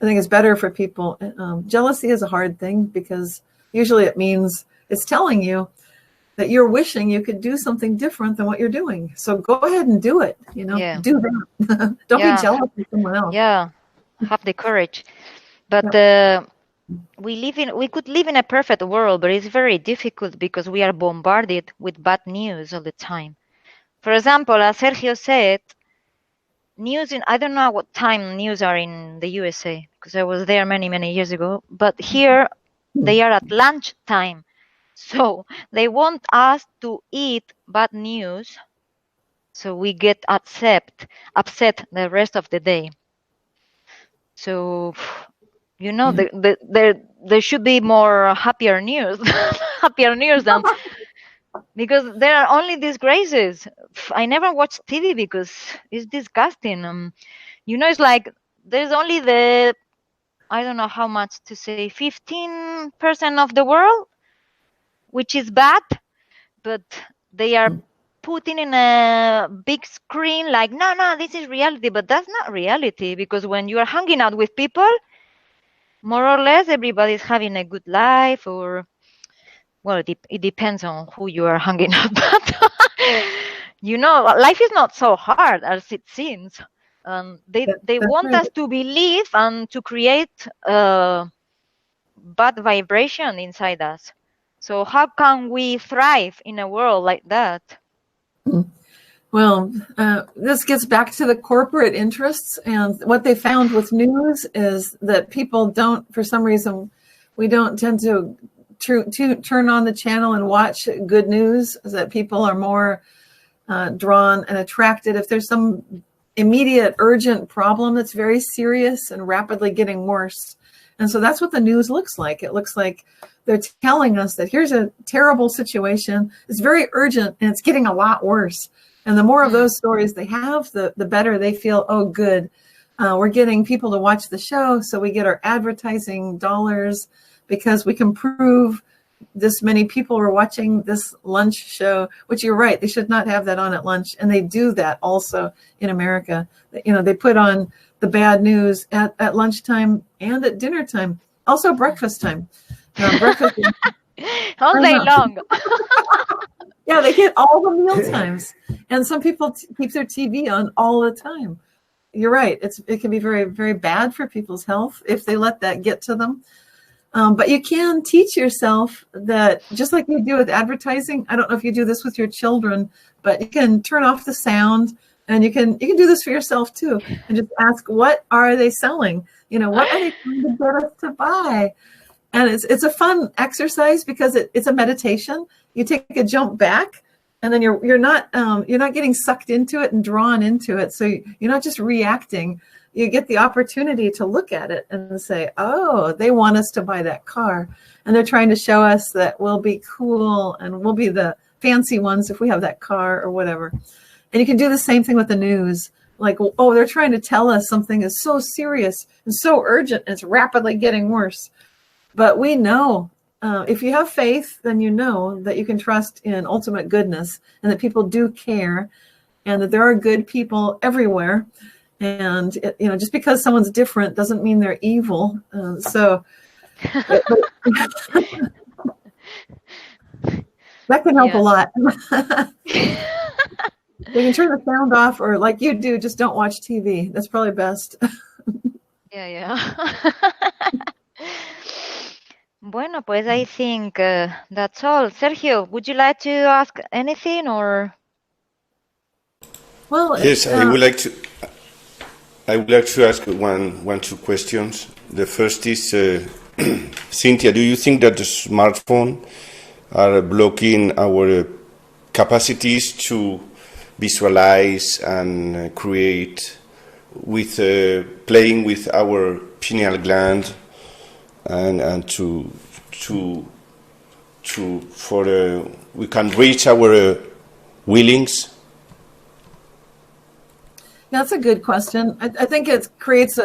I think it's better for people. Jealousy is a hard thing because usually it means it's telling you that you're wishing you could do something different than what you're doing. So go ahead and do it. Do that. Don't be jealous of someone else. Yeah, have the courage. But we could live in a perfect world, but it's very difficult because we are bombarded with bad news all the time. For example, as Sergio said, I don't know what time news are in the USA because I was there many, many years ago, but here they are at lunch time. So they want us to eat bad news, so we get upset the rest of the day. So, there should be more happier news, than because there are only disgraces. I never watch TV because it's disgusting. It's like there's only I don't know how much to say, 15% of the world, which is bad, but they are putting in a big screen like, no, this is reality, but that's not reality, because when you are hanging out with people, more or less everybody's having a good life, or, well, it depends on who you are hanging out, but life is not so hard as it seems. They want us to believe and to create bad vibration inside us. So how can we thrive in a world like that? Well, this gets back to the corporate interests, and what they found with news is that people don't, for some reason, we don't tend to turn on the channel and watch good news, that people are more drawn and attracted. If there's some immediate, urgent problem that's very serious and rapidly getting worse. And so that's what the news looks like. It looks like they're telling us that here's a terrible situation. It's very urgent and it's getting a lot worse. And the more of those stories they have, the better they feel, oh, good. We're getting people to watch the show, so we get our advertising dollars because we can prove this many people are watching this lunch show, which you're right, they should not have that on at lunch. And they do that also in America. They put on the bad news at lunchtime and at dinner time, also breakfast time. Breakfast all day long. Yeah, they get all the meal times. And some people keep their TV on all the time. You're right. It can be very, very bad for people's health if they let that get to them. But you can teach yourself that, just like you do with advertising. I don't know if you do this with your children, but you can turn off the sound, and you can do this for yourself too, and just ask, what are they selling? What are they trying to get us to buy? And it's a fun exercise because it's a meditation. You take a jump back, and then you're not getting sucked into it and drawn into it. So you're not just reacting. You get the opportunity to look at it and say, oh, they want us to buy that car. And they're trying to show us that we'll be cool and we'll be the fancy ones if we have that car or whatever. And you can do the same thing with the news. Like, oh, they're trying to tell us something is so serious and so urgent and it's rapidly getting worse. But we know, if you have faith, then you know that you can trust in ultimate goodness and that people do care and that there are good people everywhere. And, just because someone's different doesn't mean they're evil. So that can help a lot. You can turn the sound off, or like you do, just don't watch TV. That's probably best. Yeah. Bueno, pues I think that's all. Sergio, would you like to ask anything or? Well, yes, I would like to ask two questions. The first is, Cynthia, do you think that the smartphone are blocking our capacities to visualize and create with playing with our pineal gland and we can reach our willings? That's a good question. I think it creates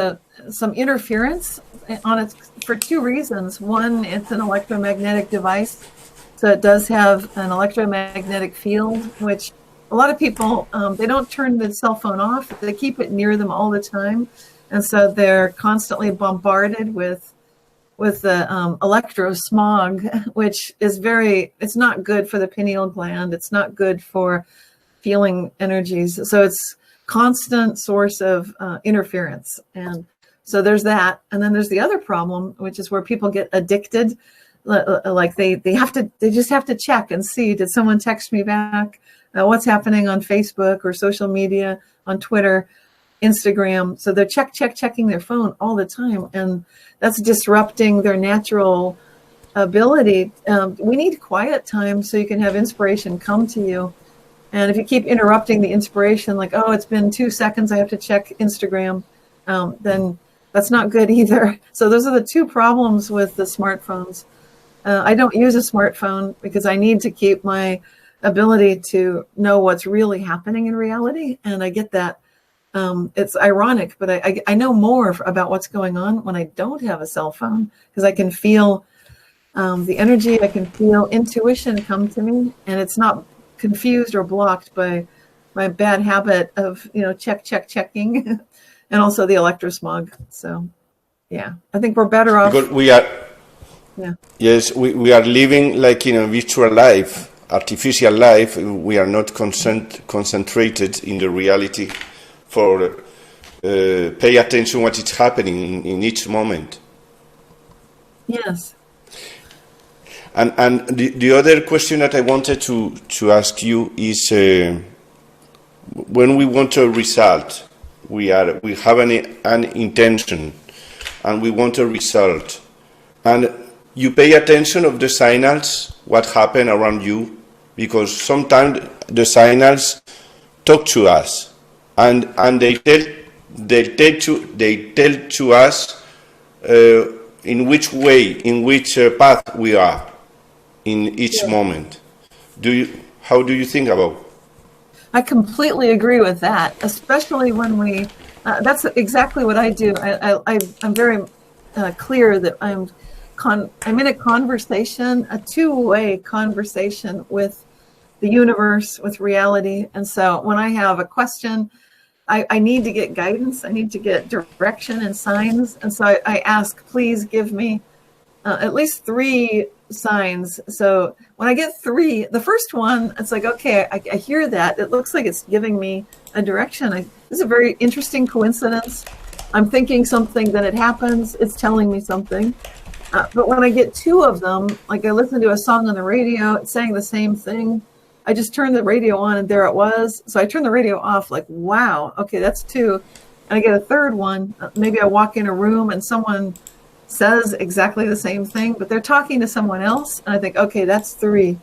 some interference on it for two reasons. One, it's an electromagnetic device, so it does have an electromagnetic field, which a lot of people, they don't turn the cell phone off. They keep it near them all the time, and so they're constantly bombarded with the electro smog, which is it's not good for the pineal gland. It's not good for feeling energies. So it's constant source of interference. And so there's that. And then there's the other problem, which is where people get addicted. Like they just have to check and see, did someone text me back? What's happening on Facebook or social media, on Twitter, Instagram? So they're checking their phone all the time. And that's disrupting their natural ability. We need quiet time so you can have inspiration come to you. And if you keep interrupting the inspiration, like, oh, it's been 2 seconds, I have to check Instagram, then that's not good either. So those are the two problems with the smartphones. I don't use a smartphone because I need to keep my ability to know what's really happening in reality. And I get that. It's ironic, but I know more about what's going on when I don't have a cell phone, because I can feel the energy, I can feel intuition come to me, and it's not confused or blocked by my bad habit of checking and also the electrosmog. So yeah, I think we're better off because we are we are living like in a virtual life, artificial life. We are not concentrated in the reality for pay attention what is happening in each moment. Yes. And the other question that I wanted to ask you is, when we want a result, we have an intention, and we want a result, and you pay attention of the signals, what happen around you, because sometimes the signals talk to us, and they tell to us in which way, in which path we are in each moment. How do you think about? I completely agree with that, especially when we. That's exactly what I do. I'm very clear that I'm in a conversation, a two-way conversation with the universe, with reality. And so when I have a question, I need to get guidance. I need to get direction and signs. And so I ask, please give me at least 3 signs. So when I get 3, the first one, it's like, okay, I hear that. It looks like it's giving me a direction. This is a very interesting coincidence. I'm thinking something, then it happens. It's telling me something. But when I get 2 of them, like I listen to a song on the radio, it's saying the same thing. I just turned the radio on and there it was. So I turned the radio off like, wow, okay, that's 2. And I get a 3rd one. Maybe I walk in a room and someone says exactly the same thing, but they're talking to someone else. And I think, okay, that's 3.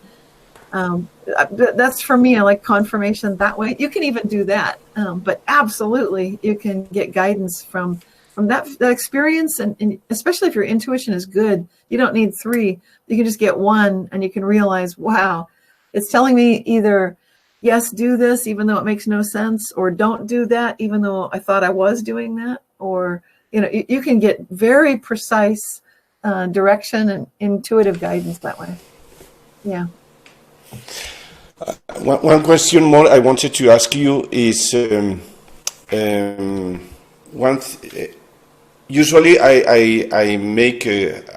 That's for me. I like confirmation that way. You can even do that. But absolutely, you can get guidance from that experience. And especially if your intuition is good, you don't need 3. You can just get 1 and you can realize, wow, it's telling me either, yes, do this, even though it makes no sense, or don't do that, even though I thought I was doing that. Or, you can get very precise direction and intuitive guidance that way. Yeah. One question more I wanted to ask you is, usually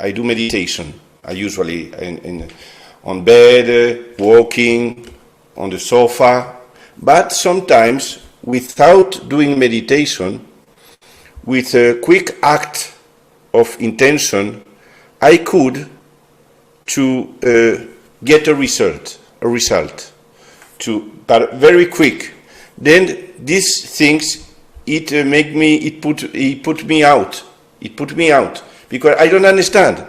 I do meditation. I usually on bed, walking, on the sofa, but sometimes without doing meditation, with a quick act of intention, I could to get a result, but very quick. Then these things, it put me out because I don't understand,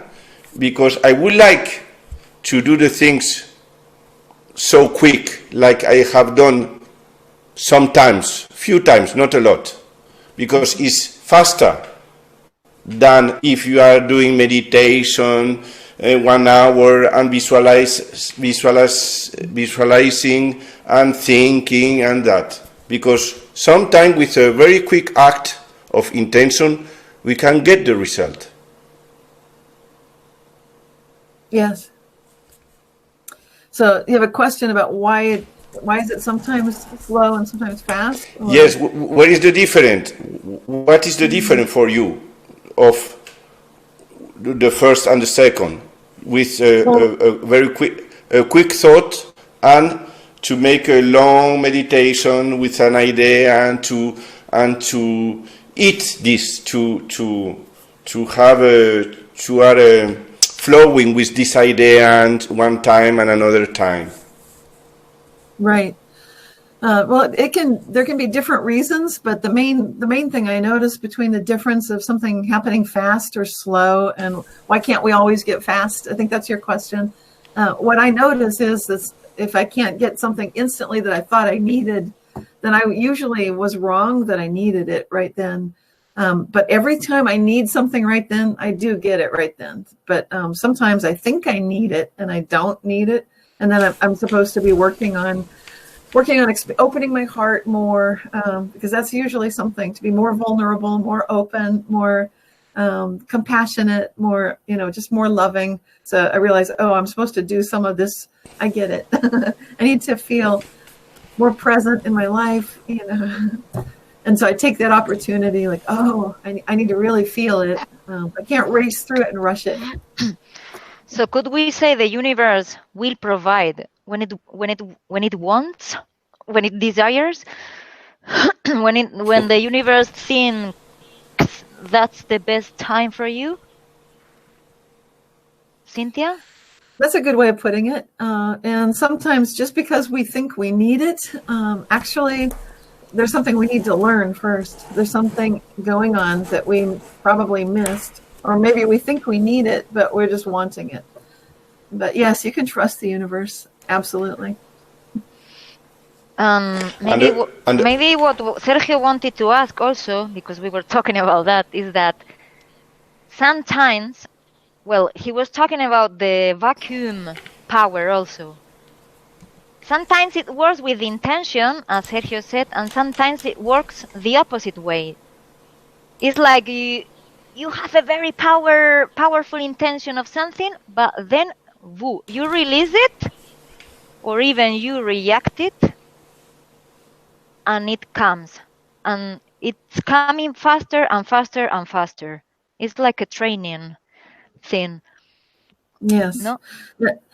because I would like to do the things so quick, like I have done sometimes, few times, not a lot, because it's faster than if you are doing meditation 1 hour and visualizing and thinking and that. Because sometimes with a very quick act of intention, we can get the result. Yes. So you have a question about why is it sometimes slow and sometimes fast? Or? Yes. What is the difference? What is the difference for you of the first and the second, with a very quick thought, and to make a long meditation with an idea, and to eat this, to have flowing with this idea, and one time and another time. Right. Well, there can be different reasons, but the main thing I notice between the difference of something happening fast or slow, and why can't we always get fast? I think that's your question. What I notice is this: if I can't get something instantly that I thought I needed, then I usually was wrong that I needed it right then. But every time I need something right then, I do get it right then. But sometimes I think I need it and I don't need it, and then I'm supposed to be working on opening my heart more, because that's usually something, to be more vulnerable, more open, more compassionate, more, just more loving. So I realize, I'm supposed to do some of this. I get it. I need to feel more present in my life, And so I take that opportunity, like, I need to really feel it. I can't race through it and rush it. So could we say the universe will provide when it wants, when it desires, when the universe thinks that's the best time for you? Cynthia? That's a good way of putting it. And sometimes just because we think we need it, actually, there's something we need to learn first. There's something going on that we probably missed, or maybe we think we need it, but we're just wanting it. But yes, you can trust the universe. Absolutely. Maybe And maybe what Sergio wanted to ask also, because we were talking about that, is that sometimes, well, he was talking about the vacuum power also. Sometimes it works with intention, as Sergio said, and sometimes it works the opposite way. It's like you have a very powerful intention of something, but then woo, you release it, or even you react it, and it comes, and it's coming faster and faster and faster. It's like a training thing. Yes. No?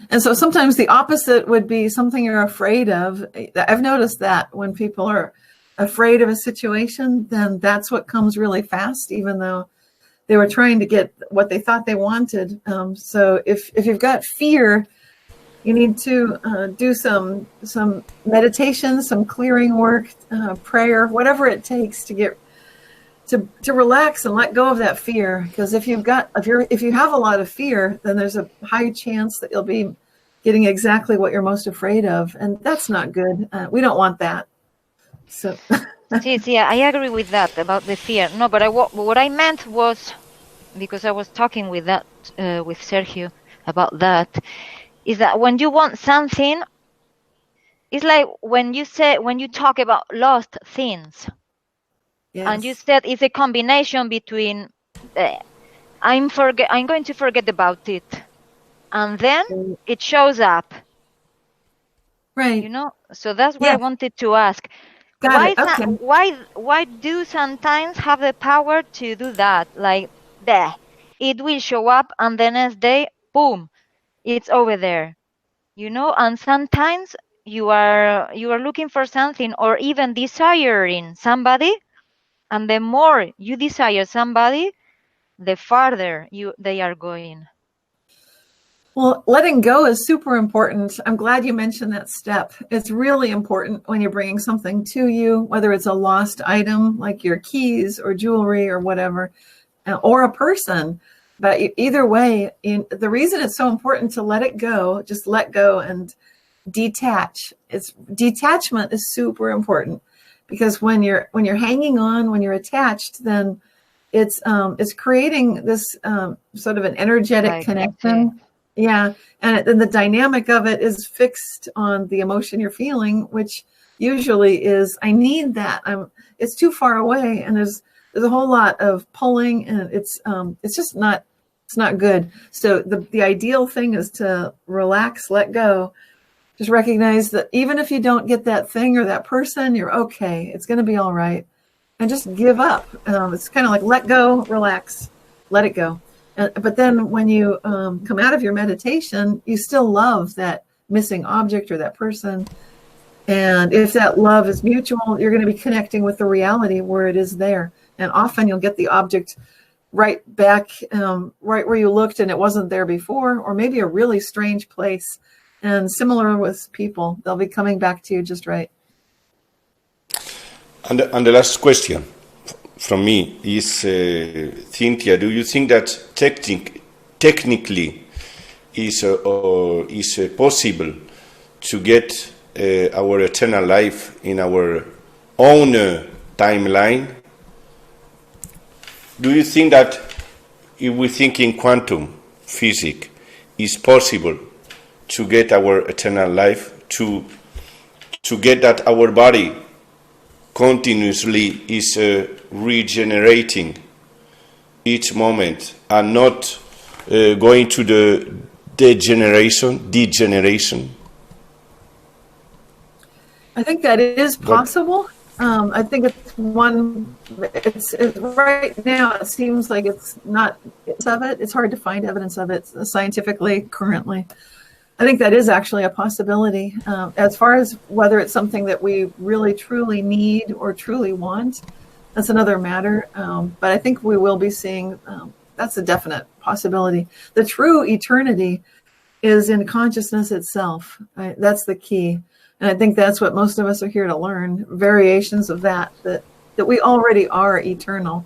And so sometimes the opposite would be something you're afraid of. I've noticed that when people are afraid of a situation, then that's what comes really fast, even though they were trying to get what they thought they wanted. So if you've got fear, you need to do some meditation, some clearing work, prayer, whatever it takes to get to relax and let go of that fear. Because if you have a lot of fear, then there's a high chance that you'll be getting exactly what you're most afraid of, and that's not good. We don't want that. So. Yeah, I agree with that about the fear. No, but what I meant was, because I was talking with Sergio about that, is that when you want something, it's like when you talk about lost things. Yes. And you said it's a combination between I'm going to forget about it, and then it shows up. Right. You know, so that's what I wanted to ask. Why do sometimes have the power to do that? Like, it will show up, and the next day, boom, it's over there. You know, and sometimes you are looking for something, or even desiring somebody, and the more you desire somebody, the farther they are going. Well, letting go is super important. I'm glad you mentioned that step. It's really important when you're bringing something to you, whether it's a lost item like your keys or jewelry or whatever, or a person. But either way, the reason it's so important to let it go, just let go and detach. Detachment is super important, because when you're hanging on, when you're attached, then it's creating this sort of an energetic connection. Yeah, and then the dynamic of it is fixed on the emotion you're feeling, which usually is, I need that. It's too far away, and there's a whole lot of pulling, and it's just not good. So the ideal thing is to relax, let go, just recognize that even if you don't get that thing or that person, you're okay. It's going to be all right, and just give up. It's kind of like let go, relax, let it go. But then when you come out of your meditation, you still love that missing object or that person. And if that love is mutual, you're going to be connecting with the reality where it is there. And often you'll get the object right back, right where you looked and it wasn't there before, or maybe a really strange place. And similar with people, they'll be coming back to you just right. And the last question from me is, Cynthia, do you think that technically is possible to get our eternal life in our own timeline? Do you think that if we think in quantum physics, it's possible to get our eternal life, to get that our body continuously is regenerating each moment and not going to the degeneration? I think that is possible. I think it's right now it seems like it's not of it. It's hard to find evidence of it scientifically currently. I think that is actually a possibility. As far as whether it's something that we really truly need or truly want, that's another matter. But I think we will be seeing, that's a definite possibility. The true eternity is in consciousness itself. Right? That's the key. And I think that's what most of us are here to learn, variations of that we already are eternal.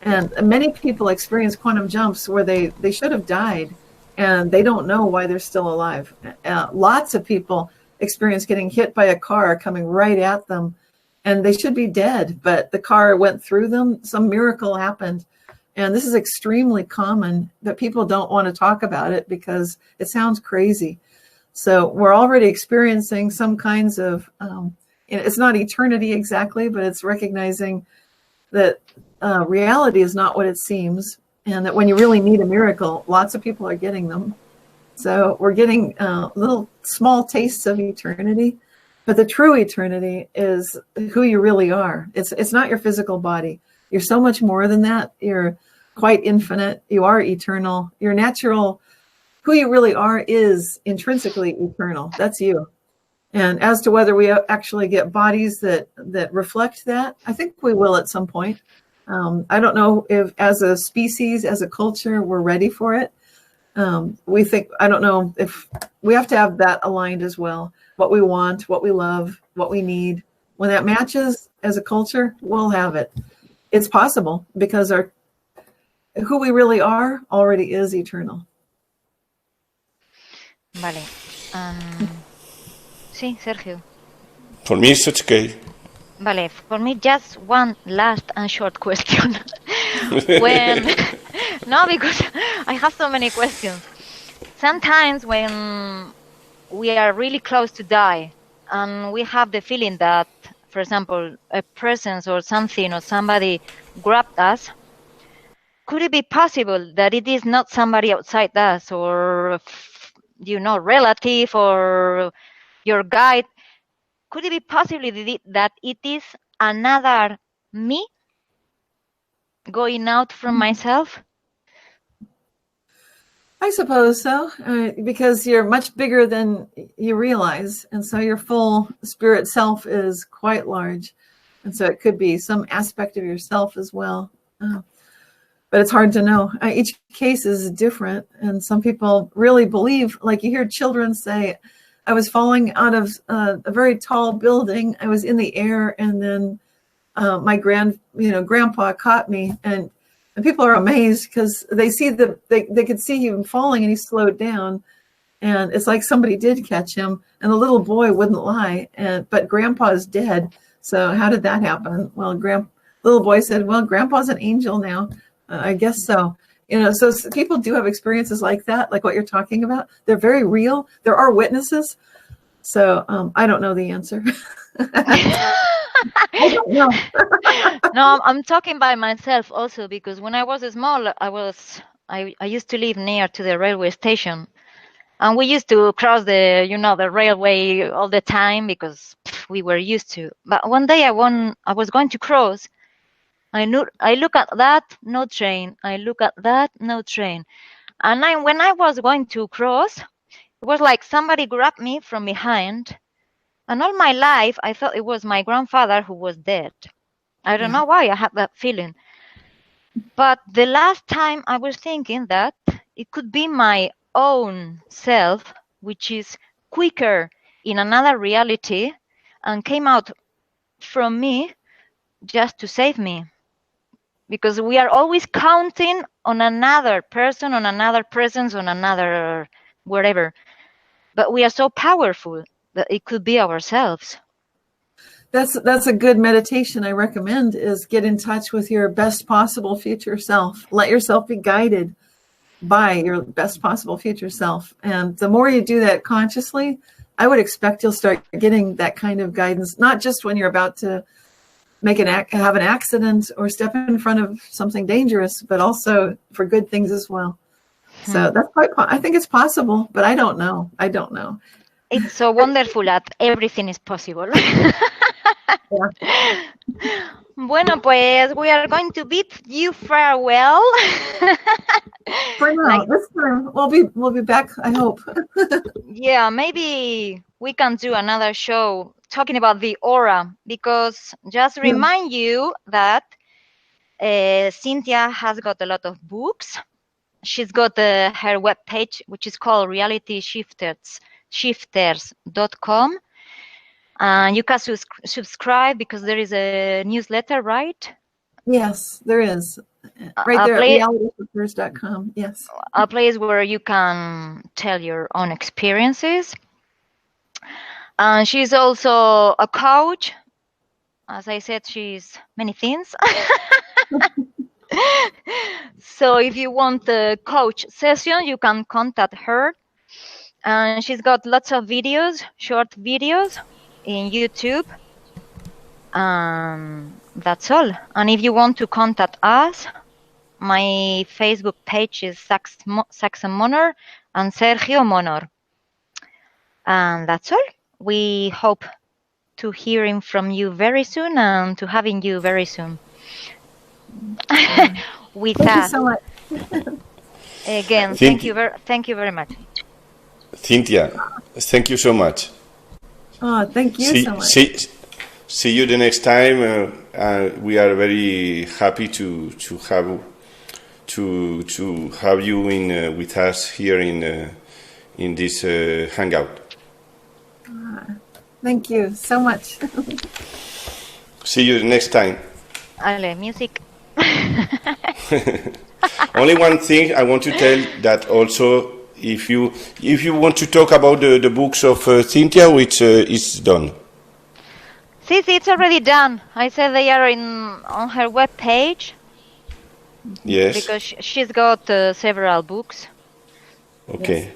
And many people experience quantum jumps where they should have died, and they don't know why they're still alive. Lots of people experience getting hit by a car coming right at them, and they should be dead, but the car went through them. Some miracle happened. And this is extremely common, but people don't want to talk about it because it sounds crazy. So we're already experiencing some kinds of, it's not eternity exactly, but it's recognizing that reality is not what it seems. And that when you really need a miracle, lots of people are getting them. So we're getting little small tastes of eternity, but the true eternity is who you really are. It's not your physical body. You're so much more than that. You're quite infinite. You are eternal. Your natural, who you really are, is intrinsically eternal. That's you. And as to whether we actually get bodies that reflect that, I think we will at some point. I don't know if as a species, as a culture, we're ready for it. I don't know if we have to have that aligned as well. What we want, what we love, what we need. When that matches as a culture, we'll have it. It's possible because who we really are already is eternal. Vale. Sí, Sergio. For me, it's okay. Vale, for me, just one last and short question. No, because I have so many questions. Sometimes when we are really close to die and we have the feeling that, for example, a presence or something or somebody grabbed us, could it be possible that it is not somebody outside us or, relative or your guide? Could it be possible that it is another me going out from myself? I suppose so, because you're much bigger than you realize. And so your full spirit self is quite large. And so it could be some aspect of yourself as well. But it's hard to know. Each case is different. And some people really believe, like you hear children say, I was falling out of a very tall building. I was in the air, and then my grandpa caught me. And people are amazed because they see they could see him falling, and he slowed down. And it's like somebody did catch him, and the little boy wouldn't lie. But Grandpa's dead. So how did that happen? Well, little boy said, "Well, Grandpa's an angel now." I guess so. So people do have experiences like that, like what you're talking about. They're very real. There are witnesses. So I don't know the answer. I don't know. No, I'm talking by myself also, because when I was small, I used to live near to the railway station, and we used to cross the railway all the time because we were used to. But one day I was going to cross. I look at that, no train. I look at that, no train. And when I was going to cross, it was like somebody grabbed me from behind. And all my life, I thought it was my grandfather who was dead. I don't know why I had that feeling. But the last time I was thinking that it could be my own self, which is quicker in another reality and came out from me just to save me. Because we are always counting on another person, on another presence, on another wherever. But we are so powerful that it could be ourselves. That's a good meditation I recommend, is get in touch with your best possible future self. Let yourself be guided by your best possible future self. And the more you do that consciously, I would expect you'll start getting that kind of guidance, not just when you're about to have an accident or step in front of something dangerous, but also for good things as well. So that's I think it's possible, but I don't know. It's so wonderful that everything is possible. Bueno, pues we are going to bid you farewell. For now, this time we'll be back, I hope. Yeah, maybe we can do another show talking about the aura, because just remind you that Cynthia has got a lot of books. She's got her webpage, which is called realityshifters.com. And you can subscribe because there is a newsletter, right? Yes, there is. Right there at realityshifters.com. Yes. A place where you can tell your own experiences. And she's also a coach. As I said, she's many things. So if you want a coach session, you can contact her. And she's got lots of videos, short videos in YouTube. That's all. And if you want to contact us, my Facebook page is Saxon MONOR and Sergio MONOR. And that's all. We hope to hearing from you very soon and to having you very soon. With Thank you us. so much. Again, Thank thank you very much. Cynthia, thank you so much. Oh, thank you so much. See you the next time. We are very happy to have you in with us here in this hangout. Thank you so much. See you the next time. Ale, music. Only one thing I want to tell, that also if you want to talk about the books of Cynthia, which is done. See, it's already done. I said they are on her web page. Yes. Because she's got several books. Okay. Yes.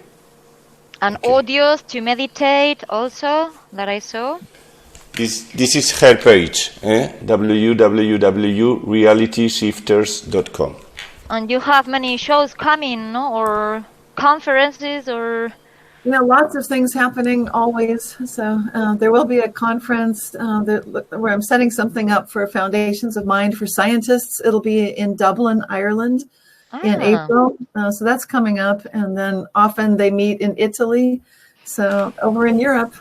And Okay. audios to meditate also that I saw. This is her page, www.realityshifters.com. And you have many shows coming, no? Or conferences or... Lots of things happening always. So there will be a conference where I'm setting something up for Foundations of Mind for Scientists. It'll be in Dublin, Ireland in April. So that's coming up. And then often they meet in Italy. So over in Europe,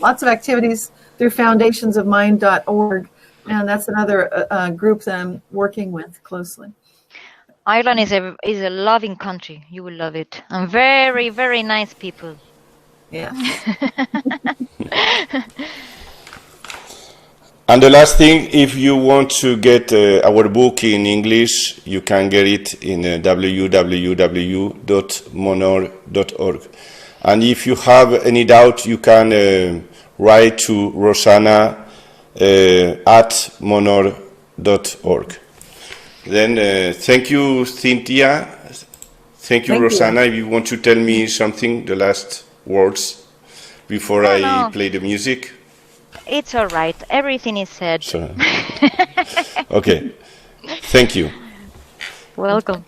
lots of activities through foundationsofmind.org. And that's another group that I'm working with closely. Ireland is a loving country. You will love it. And very, very nice people. Yeah. And the last thing, if you want to get our book in English, you can get it in www.monor.org. And if you have any doubt, you can write to Rosana at monor.org. Then thank you, Cynthia. Thank you, Rosana. If you want to tell me something, the last words before I play the music. It's all right. Everything is said. So, okay. Thank you. Welcome.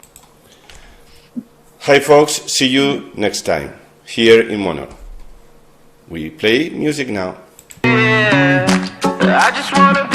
Hi, folks. See you next time here in MONOR. We play music now. I just wanna